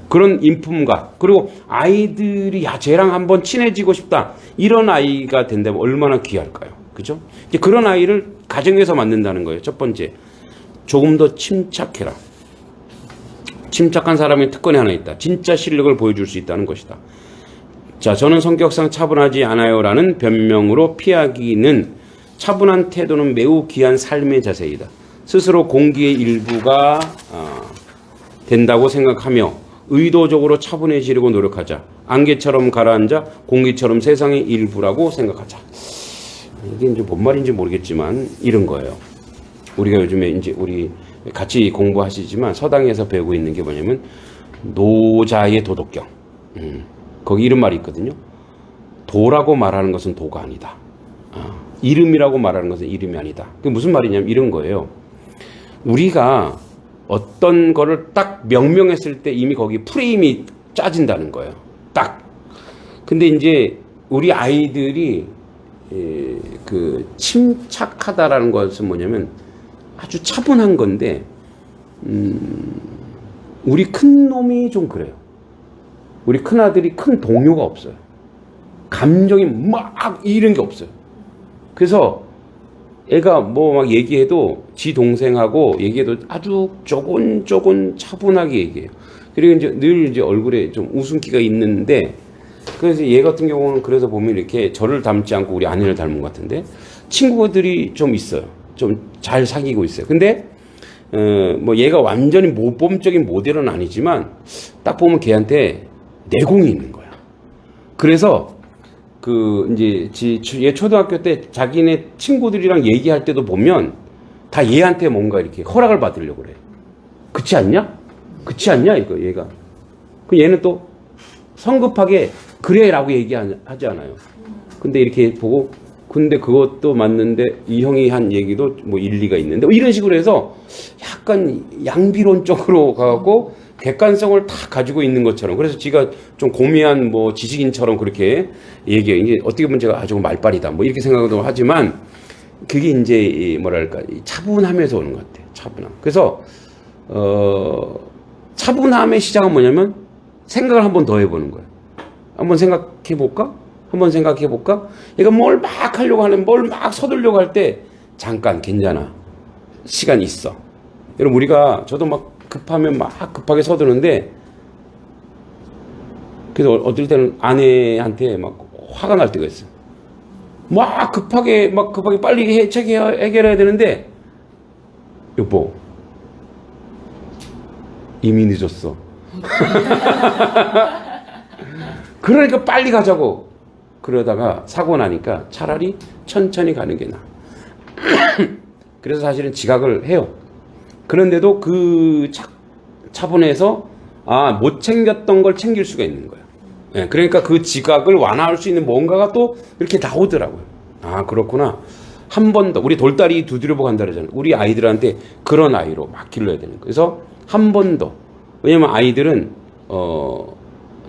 그런 인품과 그리고 아이들이 쟤랑 한번 친해지고 싶다 이런 아이가 된다면 얼마나 귀할까요? 그죠? 이제 그런 아이를 가정에서 만든다는 거예요. 첫 번째, 조금 더 침착해라. 침착한 사람의 특권이 하나 있다. 진짜 실력을 보여줄 수 있다는 것이다. 자, 저는 성격상 차분하지 않아요라는 변명으로 피하기는 차분한 태도는 매우 귀한 삶의 자세이다. 스스로 공기의 일부가 된다고 생각하며 의도적으로 차분해지려고 노력하자. 안개처럼 가라앉아 공기처럼 세상의 일부라고 생각하자. 이게 이제 뭔 말인지 모르겠지만 이런 거예요. 우리가 요즘에 이제 우리 같이 공부하시지만 서당에서 배우고 있는 게 뭐냐면 노자의 도덕경. 거기 이런 말이 있거든요. 도라고 말하는 것은 도가 아니다. 이름이라고 말하는 것은 이름이 아니다. 그게 무슨 말이냐면 이런 거예요. 우리가 어떤 거를 딱 명명했을 때 이미 거기 프레임이 짜진다는 거예요. 딱. 근데 이제 우리 아이들이 그 침착하다라는 것은 뭐냐면 아주 차분한 건데 우리 큰 놈이 좀 그래요. 우리 큰 아들이 큰 동요가 없어요. 감정이 막 이런 게 없어요. 그래서 애가 뭐 막 얘기해도 지 동생하고 얘기해도 아주 조곤조곤 차분하게 얘기해요. 그리고 이제 늘 이제 얼굴에 좀 웃음기가 있는데, 그래서 얘 같은 경우는 그래서 보면 이렇게 저를 닮지 않고 우리 아내를 닮은 것 같은데 친구들이 좀 있어요. 좀 잘 사귀고 있어요. 근데 뭐 얘가 완전히 모범적인 모델은 아니지만 딱 보면 걔한테 내공이 있는 거야. 그래서 그 이제 얘 초등학교 때 자기네 친구들이랑 얘기할 때도 보면 다 얘한테 뭔가 이렇게 허락을 받으려고 그래. 그렇지 않냐? 그렇지 않냐 이거 얘가. 그 얘는 또 성급하게 그래라고 얘기하지 않아요. 근데 이렇게 보고 근데 그것도 맞는데 이 형이 한 얘기도 뭐 일리가 있는데 뭐 이런 식으로 해서 약간 양비론적으로 가고 객관성을 다 가지고 있는 것처럼, 그래서 지가 좀 고미한 뭐 지식인처럼 그렇게 얘기해요. 이게 어떻게 보면 제가 아주 말빨이다 뭐 이렇게 생각도 하지만 그게 이제 뭐랄까 차분함에서 오는 것 같아요. 차분함. 그래서 차분함의 시작은 뭐냐면 생각을 한 번 더 해보는 거예요. 한번 생각해 볼까? 한번 생각해 볼까? 얘가 뭘 막 하려고 하는, 뭘 막 서두르려고 할 때 잠깐 괜찮아. 시간 있어. 여러분 우리가 저도 막 급하면 막 급하게 서두르는데, 그래서 어떨 때는 아내한테 막 화가 날 때가 있어요. 막 급하게 빨리 해결해야 되는데, 여보 이미 늦었어. 그러니까 빨리 가자고. 그러다가 사고 나니까 차라리 천천히 가는 게 나아. 그래서 사실은 지각을 해요. 그런데도 그 차분해서 못 챙겼던 걸 챙길 수가 있는 거예요. 네, 그러니까 그 지각을 완화할 수 있는 뭔가가 또 이렇게 나오더라고요. 그렇구나. 한 번 더 우리 돌다리 두드려보고 간다 그러잖아요. 우리 아이들한테 그런 아이로 막 길러야 되는 거예요. 그래서 한 번 더. 왜냐면 아이들은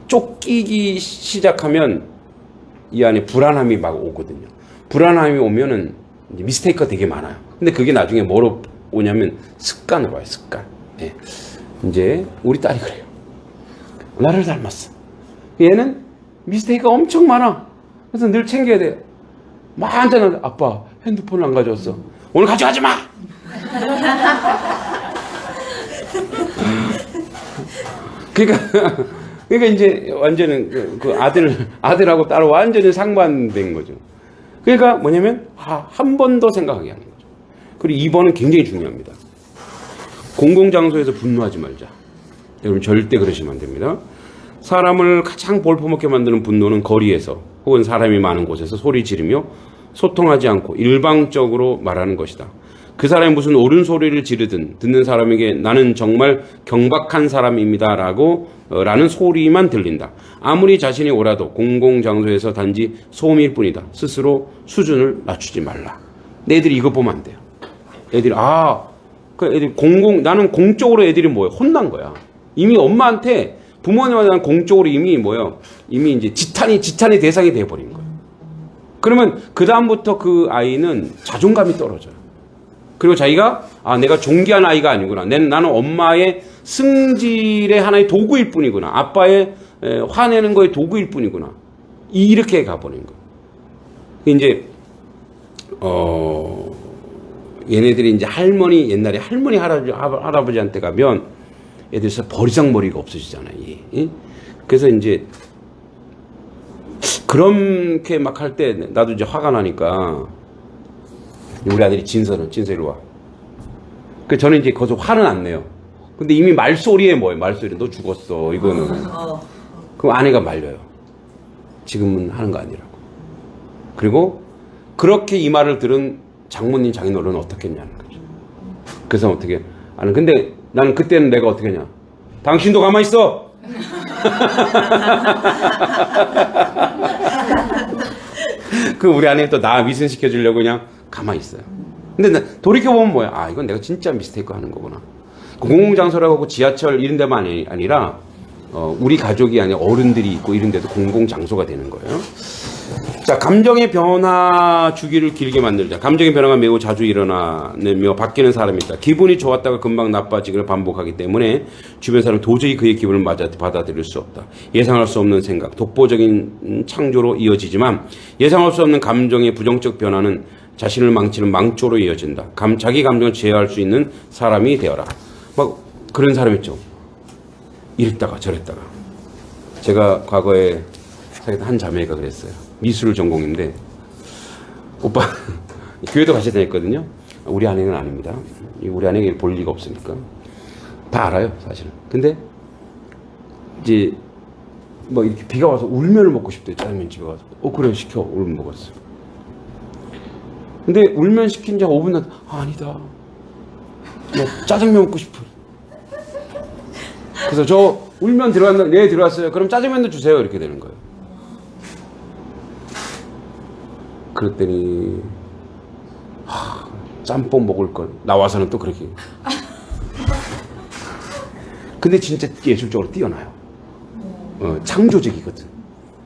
쫓기기 시작하면 이 안에 불안함이 막 오거든요. 불안함이 오면은 이제 미스테이크가 되게 많아요. 근데 그게 나중에 뭐로 오냐면 습관으로 와요. 습관. 예. 이제 우리 딸이 그래요. 나를 닮았어. 얘는 미스테이크가 엄청 많아. 그래서 늘 챙겨야 돼요. 막 앉아나 아빠 핸드폰을 안 가져왔어. 오늘 가져가지 마. 그러니까 이제 완전히 그 아들하고 딸 완전히 상반된 거죠. 그러니까 뭐냐면 한 번 더 생각하게 하는 거죠. 그리고 2번은 굉장히 중요합니다. 공공장소에서 분노하지 말자. 여러분 절대 그러시면 안 됩니다. 사람을 가장 볼품없게 만드는 분노는 거리에서 혹은 사람이 많은 곳에서 소리 지르며 소통하지 않고 일방적으로 말하는 것이다. 그 사람이 무슨 옳은 소리를 지르든 듣는 사람에게 나는 정말 경박한 사람입니다 라는 소리만 들린다. 아무리 자신이 옳아도 공공장소에서 단지 소음일 뿐이다. 스스로 수준을 낮추지 말라. 근데 애들이 이거 보면 안 돼요. 애들이 나는 공적으로 애들이 뭐예요? 혼난 거야. 이미 엄마한테 부모님한테 공적으로 이미 이제 지탄의 대상이 돼버린 거예요. 그러면 그 다음부터 그 아이는 자존감이 떨어져요. 그리고 자기가 내가 존귀한 아이가 아니구나. 나는 엄마의 승질의 하나의 도구일 뿐이구나. 아빠의 화내는 거의 도구일 뿐이구나. 이렇게 가버린 거예요. 이제 얘네들이 이제 옛날에 할머니 할아버지한테 가면 애들이 버리장머리가 없어지잖아요. 그래서 이제 그렇게 막 할 때 나도 이제 화가 나니까 우리 아들이 진서 일로 와. 저는 이제 거기서 화는 안 내요. 근데 이미 말소리에 말소리 너 죽었어 이거는. 그럼 아내가 말려요. 지금은 하는 거 아니라고. 그리고 그렇게 이 말을 들은 장모님 장인어른은 어떻겠냐는 거죠. 그래서 어떻게 아니 근데 나는 그때는 내가 어떻게 하냐? 당신도 가만히 있어. 그 우리 아내는 또 나 위선시켜 주려고 그냥 가만히 있어요. 근데 돌이켜 보면 뭐야? 아 이건 내가 진짜 미스테이크 하는 거구나. 공공장소라고 하고 지하철 이런 데만 아니라 우리 가족이 아니라 어른들이 있고 이런 데도 공공장소가 되는 거예요. 자, 감정의 변화 주기를 길게 만들자. 감정의 변화가 매우 자주 일어나며 바뀌는 사람이 있다. 기분이 좋았다가 금방 나빠지기를 반복하기 때문에 주변 사람은 도저히 그의 기분을 받아들일 수 없다. 예상할 수 없는 생각, 독보적인 창조로 이어지지만 예상할 수 없는 감정의 부정적 변화는 자신을 망치는 망조로 이어진다. 자기 감정을 제어할 수 있는 사람이 되어라. 막 그런 사람 있죠. 이랬다가 저랬다가. 제가 과거에 사귀었던 한 자매가 그랬어요. 미술 전공인데 오빠 교회도 같이 다녔거든요. 우리 아내는 아닙니다. 우리 아내에게 볼 리가 없으니까 다 알아요 사실은. 근데 이제 뭐 이렇게 비가 와서 울면을 먹고 싶대. 짜장면 집에 가서 그래 시켜. 울면 먹었어. 근데 울면 시킨 지 5분 난 아니다. 뭐 짜장면 먹고 싶어. 그래서 저 울면 들어왔어요. 그럼 짜장면도 주세요. 이렇게 되는 거예요. 그랬더니 짬뽕 먹을 걸 나와서는 또 그렇게. 근데 진짜 예술적으로 뛰어나요. 창조적이거든.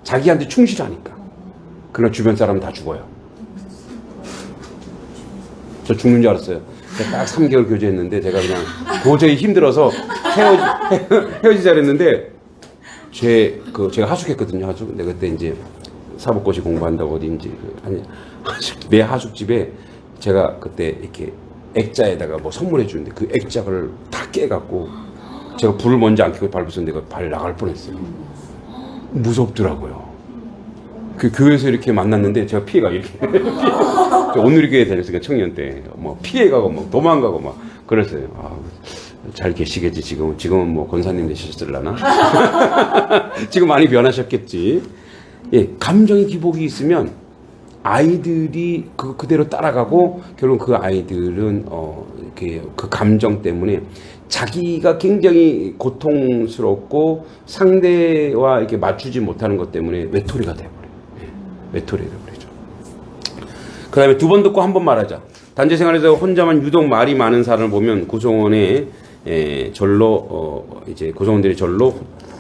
자기한테 충실하니까. 그러나 주변 사람은 다 죽어요. 저 죽는 줄 알았어요. 제가 딱 3개월 교제했는데 제가 그냥 도저히 힘들어서 헤어지자 그랬는데 제가 하숙했거든요. 하숙. 근데 그때 이제 사법고시 공부한다고 어딘지 내 하숙집에 제가 그때 이렇게 액자에다가 뭐 선물해 주는데 그 액자를 다 깨갖고 제가 불을 먼저 안 켜고 밟았었는데 그 발 나갈 뻔했어요. 무섭더라고요. 그 교회에서 이렇게 만났는데 제가 피해가 이렇게 온누리교회 다녔으니까 청년 때 뭐 피해가고 막 도망가고 막 그랬어요. 잘 계시겠지 지금은 뭐 권사님 되셨을라나. 지금 많이 변하셨겠지. 예, 감정의 기복이 있으면 아이들이 그대로 따라가고 결국 그 아이들은 이렇게 그 감정 때문에 자기가 굉장히 고통스럽고 상대와 이렇게 맞추지 못하는 것 때문에 외톨이가 돼버려요. 예, 외톨이가 돼버리죠. 그 다음에 두 번 듣고 한 번 말하자. 단체 생활에서 혼자만 유독 말이 많은 사람을 보면 구성원의 이제 구성원들이 절로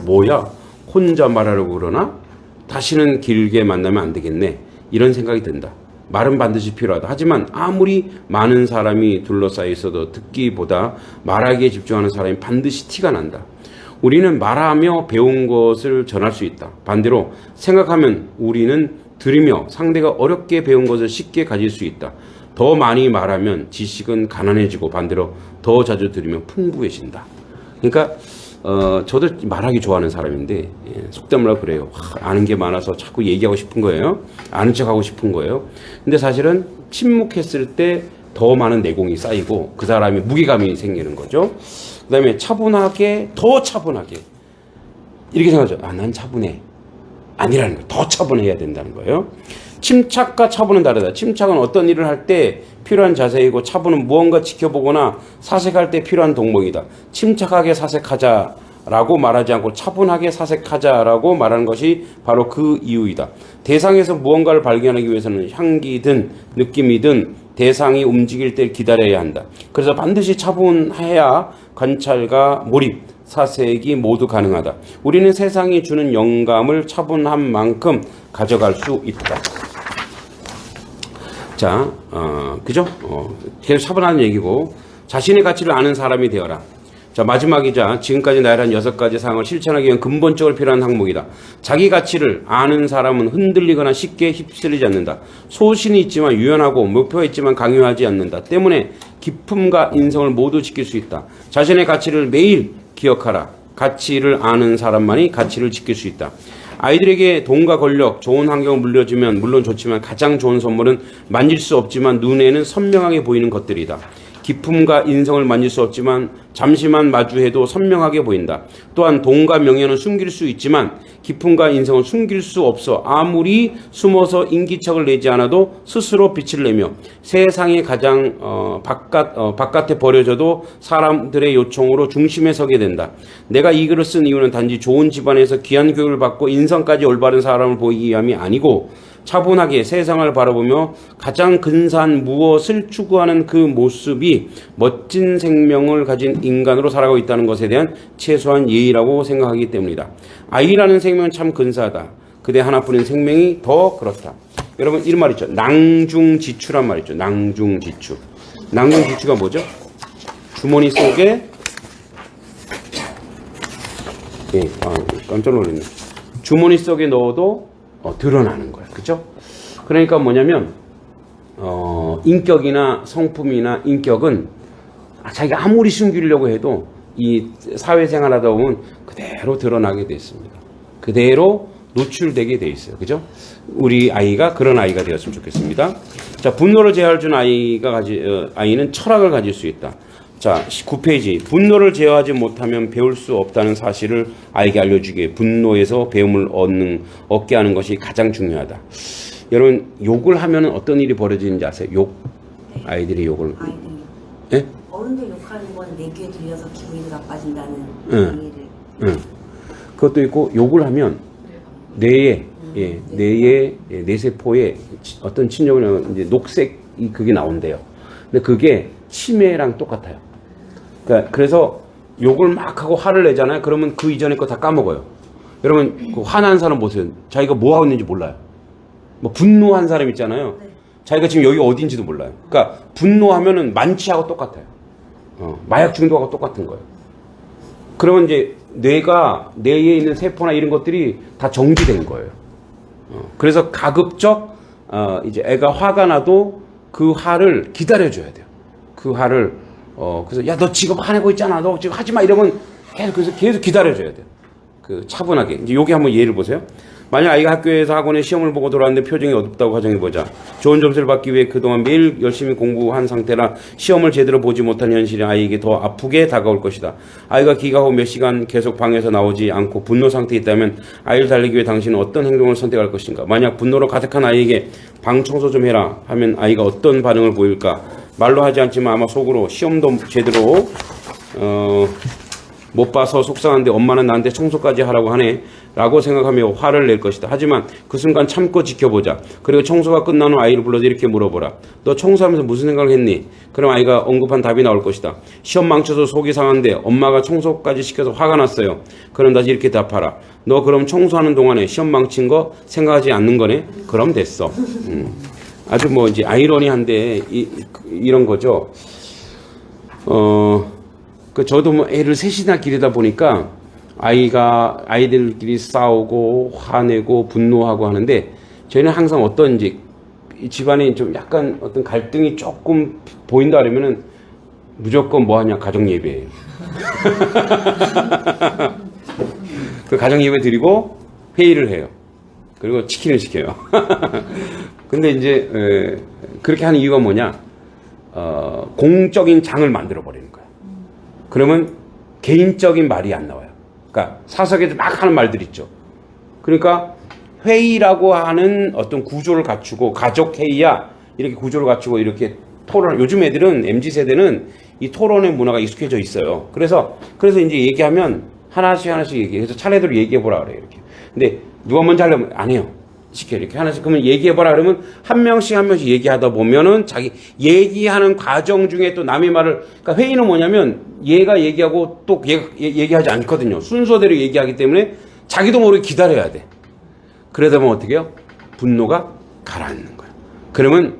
뭐야 혼자 말하려고 그러나 다시는 길게 만나면 안 되겠네. 이런 생각이 든다. 말은 반드시 필요하다. 하지만 아무리 많은 사람이 둘러싸여 있어도 듣기보다 말하기에 집중하는 사람이 반드시 티가 난다. 우리는 말하며 배운 것을 전할 수 있다. 반대로 생각하면 우리는 들으며 상대가 어렵게 배운 것을 쉽게 가질 수 있다. 더 많이 말하면 지식은 가난해지고 반대로 더 자주 들으면 풍부해진다. 그러니까 저도 말하기 좋아하는 사람인데 속된 말로 그래요. 아는 게 많아서 자꾸 얘기하고 싶은 거예요. 아는 척하고 싶은 거예요. 근데 사실은 침묵했을 때 더 많은 내공이 쌓이고 그 사람이 무게감이 생기는 거죠. 그 다음에 차분하게 더 차분하게 이렇게 생각하죠. 난 차분해. 아니라는 거예요. 더 차분해야 된다는 거예요. 침착과 차분은 다르다. 침착은 어떤 일을 할 때 필요한 자세이고 차분은 무언가 지켜보거나 사색할 때 필요한 동목이다. 침착하게 사색하자라고 말하지 않고 차분하게 사색하자라고 말하는 것이 바로 그 이유이다. 대상에서 무언가를 발견하기 위해서는 향기든 느낌이든 대상이 움직일 때 기다려야 한다. 그래서 반드시 차분해야 관찰과 몰입, 사색이 모두 가능하다. 우리는 세상이 주는 영감을 차분한 만큼 가져갈 수 있다. 자, 그죠? 계속 차분한 얘기고, 자신의 가치를 아는 사람이 되어라. 자, 마지막이자 지금까지 나열한 6가지 사항을 실천하기 위한 근본적으로 필요한 항목이다. 자기 가치를 아는 사람은 흔들리거나 쉽게 휩쓸리지 않는다. 소신이 있지만 유연하고 목표가 있지만 강요하지 않는다. 때문에 기품과 인성을 모두 지킬 수 있다. 자신의 가치를 매일 기억하라. 가치를 아는 사람만이 가치를 지킬 수 있다. 아이들에게 돈과 권력, 좋은 환경을 물려주면 물론 좋지만 가장 좋은 선물은 만질 수 없지만 눈에는 선명하게 보이는 것들이다. 기품과 인성을 만질 수 없지만 잠시만 마주해도 선명하게 보인다. 또한 돈과 명예는 숨길 수 있지만 기품과 인성은 숨길 수 없어 아무리 숨어서 인기척을 내지 않아도 스스로 빛을 내며 세상의 가장 바깥에 버려져도 사람들의 요청으로 중심에 서게 된다. 내가 이 글을 쓴 이유는 단지 좋은 집안에서 귀한 교육을 받고 인성까지 올바른 사람을 보이기 위함이 아니고 차분하게 세상을 바라보며 가장 근사한 무엇을 추구하는 그 모습이 멋진 생명을 가진 인간으로 살아가고 있다는 것에 대한 최소한 예의라고 생각하기 때문이다. 아이라는 생명은 참 근사하다. 그대 하나뿐인 생명이 더 그렇다. 여러분 이런 말 있죠. 낭중지추란 말 있죠. 낭중지추. 낭중지추가 뭐죠? 주머니 속에 깜짝 놀랐네. 주머니 속에 넣어도 드러나는 거야. 그죠? 그러니까 뭐냐면, 인격이나 성품이나 인격은 자기가 아무리 숨기려고 해도 이 사회생활 하다 보면 그대로 드러나게 돼 있습니다. 그대로 노출되게 돼 있어요. 그죠? 우리 아이가 그런 아이가 되었으면 좋겠습니다. 자, 분노를 제어할 줄 아이는 철학을 가질 수 있다. 자, 9페이지. 분노를 제어하지 못하면 배울 수 없다는 사실을 아이에게 알려주기에 분노에서 배움을 얻게 하는 것이 가장 중요하다. 여러분, 욕을 하면 어떤 일이 벌어지는지 아세요? 욕? 아이들이 욕을. 아이들이. 예? 어른들 욕하는 건 내 귀에 들려서 기분이 나빠진다는 응. 얘기를. 그것도 있고, 욕을 하면 뇌에, 뇌세포에 어떤 친정을 이제 녹색이 그게 나온대요. 근데 그게 치매랑 똑같아요. 그래서 욕을 막 하고 화를 내잖아요. 그러면 그 이전에 거 다 까먹어요. 여러분, 그 화난 사람 보세요. 자기가 뭐 하고 있는지 몰라요. 뭐 분노한 사람 있잖아요. 네. 자기가 지금 여기 어딘지도 몰라요. 그러니까 분노하면은 만취하고 똑같아요. 마약 중독하고 똑같은 거예요. 그러면 이제 뇌에 있는 세포나 이런 것들이 다 정지된 거예요. 그래서 가급적 이제 애가 화가 나도 그 화를 기다려줘야 돼요. 그 화를 그래서 야 너 지금 화내고 있잖아. 너 지금 하지 마 이러면 계속 기다려줘야 돼요. 그 차분하게. 이제 여기 한번 예를 보세요. 만약 아이가 학교에서 학원에 시험을 보고 돌아왔는데 표정이 어둡다고 가정해보자. 좋은 점수를 받기 위해 그동안 매일 열심히 공부한 상태라 시험을 제대로 보지 못한 현실이 아이에게 더 아프게 다가올 것이다. 아이가 기가 후 몇 시간 계속 방에서 나오지 않고 분노 상태에 있다면 아이를 달래기 위해 당신은 어떤 행동을 선택할 것인가? 만약 분노로 가득한 아이에게 방 청소 좀 해라 하면 아이가 어떤 반응을 보일까? 말로 하지 않지만 아마 속으로 시험도 제대로 못 봐서 속상한데 엄마는 나한테 청소까지 하라고 하네 라고 생각하며 화를 낼 것이다. 하지만 그 순간 참고 지켜보자. 그리고 청소가 끝난 후 아이를 불러서 이렇게 물어보라. 너 청소하면서 무슨 생각을 했니? 그럼 아이가 언급한 답이 나올 것이다. 시험 망쳐서 속이 상한데 엄마가 청소까지 시켜서 화가 났어요. 그럼 다시 이렇게 답하라. 너 그럼 청소하는 동안에 시험 망친 거 생각하지 않는 거네? 그럼 됐어. 아주 뭐 이제 아이러니한데 이런 거죠. 저도 뭐 애를 셋이나 기르다 보니까 아이들끼리 싸우고 화내고 분노하고 하는데 저희는 항상 어떤 이제 집안에 좀 약간 어떤 갈등이 조금 보인다 그러면은 무조건 뭐 하냐 가정 예배예요. 그 가정 예배 드리고 회의를 해요. 그리고 치킨을 시켜요. 근데 이제 그렇게 하는 이유가 뭐냐? 공적인 장을 만들어 버리는 거예요. 그러면 개인적인 말이 안 나와요. 그러니까 사석에서 막 하는 말들 있죠. 그러니까 회의라고 하는 어떤 구조를 갖추고 가족 회의야 이렇게 구조를 갖추고 이렇게 토론. 요즘 애들은 MZ세대는 이 토론의 문화가 익숙해져 있어요. 그래서 이제 얘기하면 하나씩 얘기해. 그래서 차례대로 얘기해 보라 그래요. 이렇게. 근데 누가 먼저 하려면 안 해요. 시켜 이렇게 하나씩 그러면 얘기해봐라 그러면 한 명씩 얘기하다 보면은 자기 얘기하는 과정 중에 또 남의 말을 그러니까 회의는 뭐냐면 얘가 얘기하고 또 얘가 얘기하지 않거든요. 순서대로 얘기하기 때문에 자기도 모르게 기다려야 돼. 그러다 보면 어떻게 해요? 분노가 가라앉는 거예요. 그러면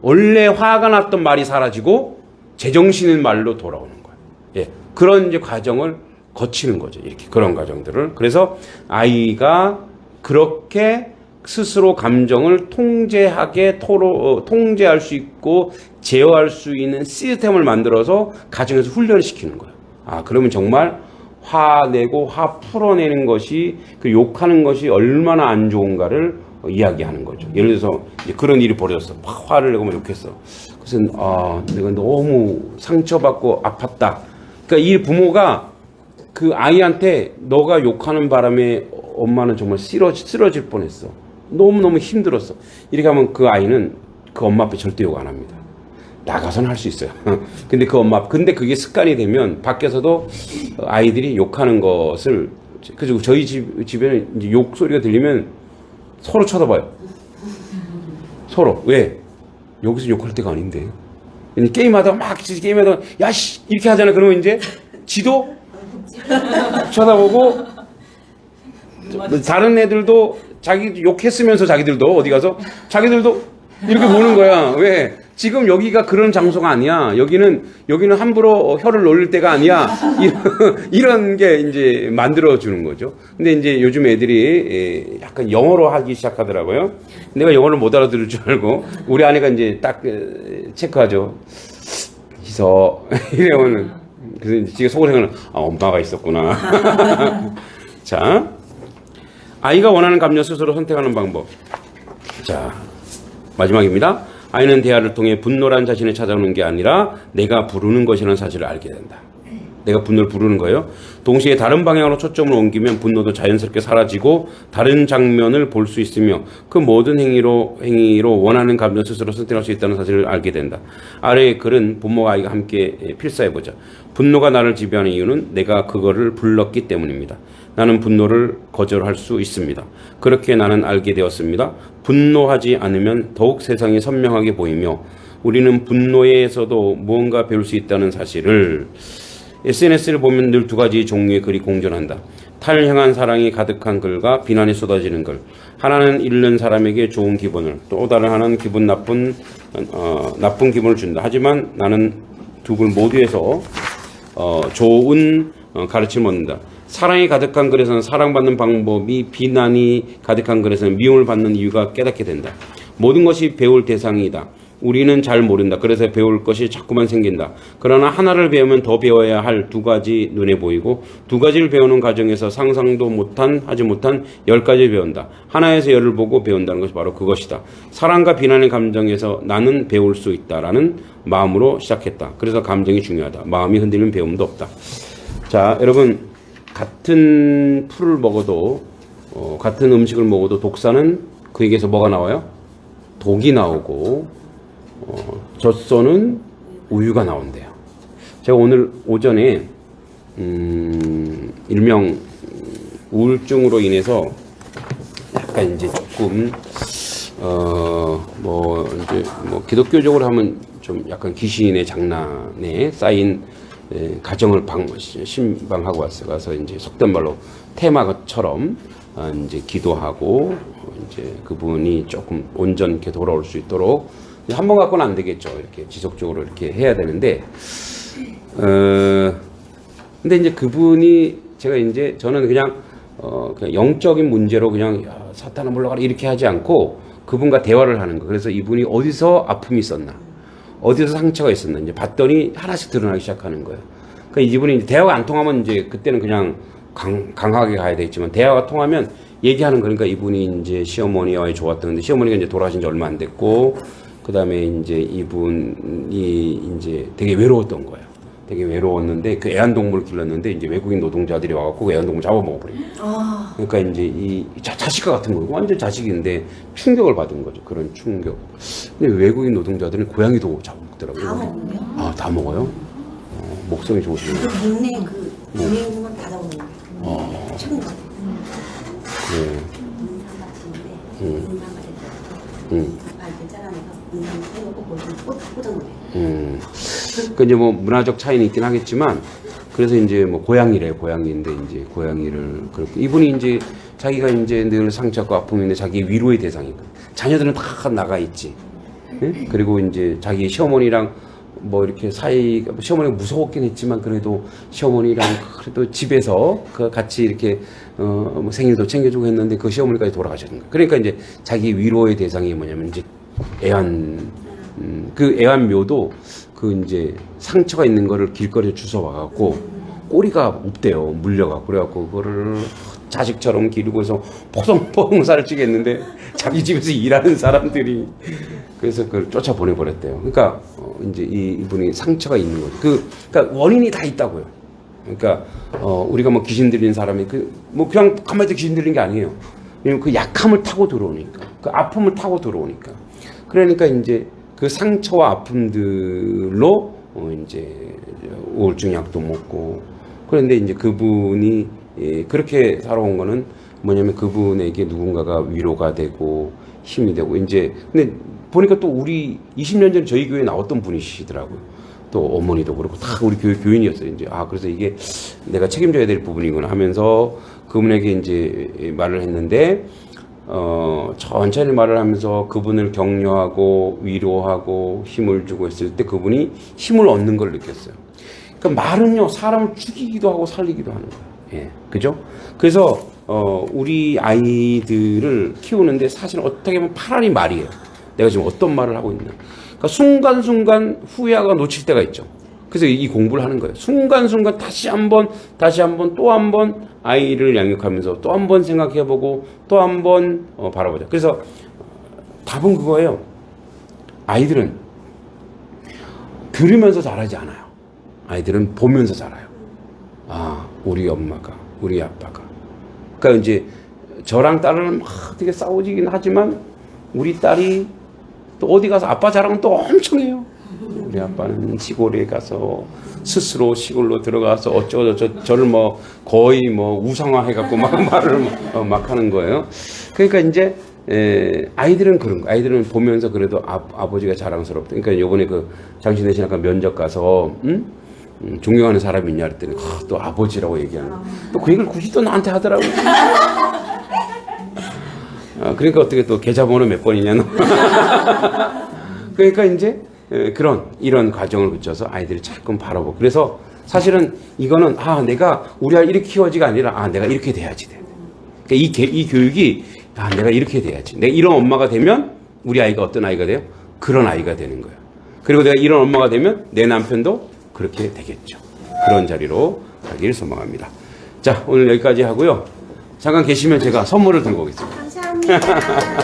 원래 화가 났던 말이 사라지고 제정신인 말로 돌아오는 거예요. 예, 그런 이제 과정을 거치는 거죠. 이렇게 그런 과정들을. 그래서 아이가 그렇게 스스로 감정을 통제할 수 있고 제어할 수 있는 시스템을 만들어서 가정에서 훈련을 시키는 거예요. 그러면 정말 화내고 화 풀어내는 것이 그 욕하는 것이 얼마나 안 좋은가를 이야기하는 거죠. 예를 들어서 이제 그런 일이 벌어졌어. 막 화를 내고 막 욕했어. 그래서 내가 너무 상처받고 아팠다. 그러니까 이 부모가 그 아이한테 너가 욕하는 바람에 엄마는 정말 쓰러질 뻔했어. 너무너무 힘들었어. 이렇게 하면 그 아이는 그 엄마 앞에 절대 욕 안 합니다. 나가서는 할 수 있어요. 근데 그게 습관이 되면 밖에서도 아이들이 욕하는 것을, 그리고 저희 집에는 이제 욕 소리가 들리면 서로 쳐다봐요. 서로. 왜? 여기서 욕할 때가 아닌데. 게임하다가 게임하다가 야씨 이렇게 하잖아. 그러면 이제 지도 쳐다보고 다른 애들도 자기 욕했으면서 자기들도 어디 가서 자기들도 이렇게 보는 거야. 왜? 지금 여기가 그런 장소가 아니야. 여기는 함부로 혀를 놀릴 때가 아니야. 이런 게 이제 만들어 주는 거죠. 근데 이제 요즘 애들이 약간 영어로 하기 시작하더라고요. 내가 영어를 못 알아들을 줄 알고 우리 아내가 이제 딱 체크하죠. 희서 이러면은 그래서 이제 지가 속으로 생각하는 엄마가 있었구나. 자, 아이가 원하는 감정 스스로 선택하는 방법. 자, 마지막입니다. 아이는 대화를 통해 분노란 자신을 찾아오는 게 아니라 내가 부르는 것이라는 사실을 알게 된다. 내가 분노를 부르는 거예요. 동시에 다른 방향으로 초점을 옮기면 분노도 자연스럽게 사라지고 다른 장면을 볼 수 있으며 그 모든 행위로 원하는 감정 스스로 선택할 수 있다는 사실을 알게 된다. 아래의 글은 부모와 아이가 함께 필사해보자. 분노가 나를 지배하는 이유는 내가 그거를 불렀기 때문입니다. 나는 분노를 거절할 수 있습니다. 그렇게 나는 알게 되었습니다. 분노하지 않으면 더욱 세상이 선명하게 보이며 우리는 분노에서도 무언가 배울 수 있다는 사실을. SNS를 보면 늘 두 가지 종류의 글이 공존한다. 타인을 향한 사랑이 가득한 글과 비난이 쏟아지는 글. 하나는 읽는 사람에게 좋은 기분을, 또 다른 하나는 나쁜 기분을 준다. 하지만 나는 두 글 모두에서 좋은 가르침을 얻는다. 사랑이 가득한 글에서는 사랑받는 방법이, 비난이 가득한 글에서는 미움을 받는 이유가 깨닫게 된다. 모든 것이 배울 대상이다. 우리는 잘 모른다. 그래서 배울 것이 자꾸만 생긴다. 그러나 하나를 배우면 더 배워야 할 두 가지 눈에 보이고 두 가지를 배우는 과정에서 상상도 하지 못한 10가지를 배운다. 하나에서 10을 보고 배운다는 것이 바로 그것이다. 사랑과 비난의 감정에서 나는 배울 수 있다라는 마음으로 시작했다. 그래서 감정이 중요하다. 마음이 흔들리면 배움도 없다. 자, 여러분, 같은 풀을 먹어도 같은 음식을 먹어도 독사는 그에게서 뭐가 나와요? 독이 나오고 젖소는 우유가 나온대요. 제가 오늘 오전에 일명 우울증으로 인해서 약간 이제 조금 기독교적으로 하면 좀 약간 귀신의 장난에 쌓인 가정을 신방하고 왔어요. 가서 이제 속된 말로 테마처럼 이제 기도하고 이제 그분이 조금 온전케 돌아올 수 있도록 한 번 갖고는 안 되겠죠. 이렇게 지속적으로 이렇게 해야 되는데, 근데 이제 그분이 저는 그냥 영적인 문제로 그냥 사탄아 물러가라 이렇게 하지 않고 그분과 대화를 하는 거. 그래서 이분이 어디서 아픔이 있었나, 어디서 상처가 있었나 이제 봤더니 하나씩 드러나기 시작하는 거예요. 그러니까 이분이 이제 대화가 안 통하면 이제 그때는 그냥 강하게 가야 되겠지만 대화가 통하면 얘기하는 거니까 이분이 이제 시어머니와의 좋았던 데 시어머니가 이제 돌아가신 지 얼마 안 됐고. 그 다음에 이제 이분이 이제 되게 외로웠던 거예요. 되게 외로웠는데 그 애완동물을 길렀는데 이제 외국인 노동자들이 와갖고 애완동물 잡아먹어버려요. 그러니까 이제 이 자식과 같은 거고 완전 자식인데 충격을 받은 거죠. 그런 충격. 근데 외국인 노동자들은 고양이도 잡아먹더라고요. 다 먹네요. 아, 다 먹어요? 목성이 좋으시네요. 그 동네 동네만 다 잡아먹는 거예요. 최근 거. 네. 그 이제 뭐 문화적 차이는 있긴 하겠지만 그래서 이제 뭐 고양이인데 이제 고양이를 그렇게 이분이 이제 자기가 이제 늘 상처받고 아픔인데 자기 위로의 대상이고 자녀들은 다 나가 있지. 네? 그리고 이제 자기 시어머니랑 뭐 이렇게 시어머니가 무서웠긴 했지만 그래도 시어머니랑 그래도 집에서 그 같이 이렇게 뭐 생일도 챙겨주고 했는데 그 시어머니까지 돌아가셨는 거예요. 그러니까 이제 자기 위로의 대상이 뭐냐면 이제 그 애완묘도 그 이제 상처가 있는 거를 길거리에 주워 와갖고 꼬리가 없대요. 물려갖고 그래갖고 그거를 자식처럼 기르고서 포송포송 살찌겠는데 자기 집에서 일하는 사람들이 그래서 그걸 쫓아 보내버렸대요. 그러니까 이제 이분이 상처가 있는 거죠. 그러니까 원인이 다 있다고요. 그러니까 우리가 뭐 귀신 들린 사람이 뭐 그냥 가만히 있다 귀신 들린 게 아니에요. 왜냐면 그 약함을 타고 들어오니까, 그 아픔을 타고 들어오니까. 그러니까 이제 그 상처와 아픔들로 이제 우울증 약도 먹고. 그런데 이제 그분이 그렇게 살아온 거는 뭐냐면 그분에게 누군가가 위로가 되고 힘이 되고 이제 근데 보니까 또 우리 20년 전에 저희 교회에 나왔던 분이시더라고요. 또 어머니도 그렇고 다 우리 교회 교인이었어요. 이제 그래서 이게 내가 책임져야 될 부분이구나 하면서 그분에게 이제 말을 했는데 천천히 말을 하면서 그분을 격려하고 위로하고 힘을 주고 했을 때 그분이 힘을 얻는 걸 느꼈어요. 그러니까 말은요 사람을 죽이기도 하고 살리기도 하는 거예요. 예, 그죠? 그래서 우리 아이들을 키우는데 사실 어떻게 보면 파란이 말이에요. 내가 지금 어떤 말을 하고 있나. 그러니까 순간순간 후회가 놓칠 때가 있죠. 그래서 이 공부를 하는 거예요. 순간순간 다시 한번 또 한 번 아이를 양육하면서 또 한 번 생각해보고 또 한 번 바라보자. 그래서 답은 그거예요. 아이들은 들으면서 자라지 않아요. 아이들은 보면서 자라요. 우리 엄마가, 우리 아빠가. 그러니까 이제 저랑 딸은 막 되게 싸우지긴 하지만 우리 딸이 또 어디 가서 아빠 자랑은 또 엄청 해요. 우리 아빠는 시골에 가서 스스로 시골로 들어가서 어쩌고저쩌고 저를 뭐 거의 뭐 우상화해갖고 막 말을 막 하는 거예요. 그러니까 이제 아이들은 그런 거. 아이들은 보면서 그래도 아버지가 자랑스럽다. 그러니까 요번에 그 장신의 신학과 면접 가서 존경하는 사람이 있냐 그랬더니 또 아버지라고 얘기하는 거. 또 그 얘기를 굳이 또 나한테 하더라고요. 그러니까 어떻게 또 계좌번호 몇 번이냐 너. 그러니까 이제 이런 과정을 거쳐서 아이들이 자꾸 바라보고. 그래서 사실은 이거는 내가 우리 아이 이렇게 키워지가 아니라 내가 이렇게 돼야지 돼. 그러니까 이 교육이 내가 이렇게 돼야지. 내가 이런 엄마가 되면 우리 아이가 어떤 아이가 돼요? 그런 아이가 되는 거예요. 그리고 내가 이런 엄마가 되면 내 남편도 그렇게 되겠죠. 그런 자리로 가기를 소망합니다. 자, 오늘 여기까지 하고요. 잠깐 계시면 제가 선물을 들고 오겠습니다. 감사합니다.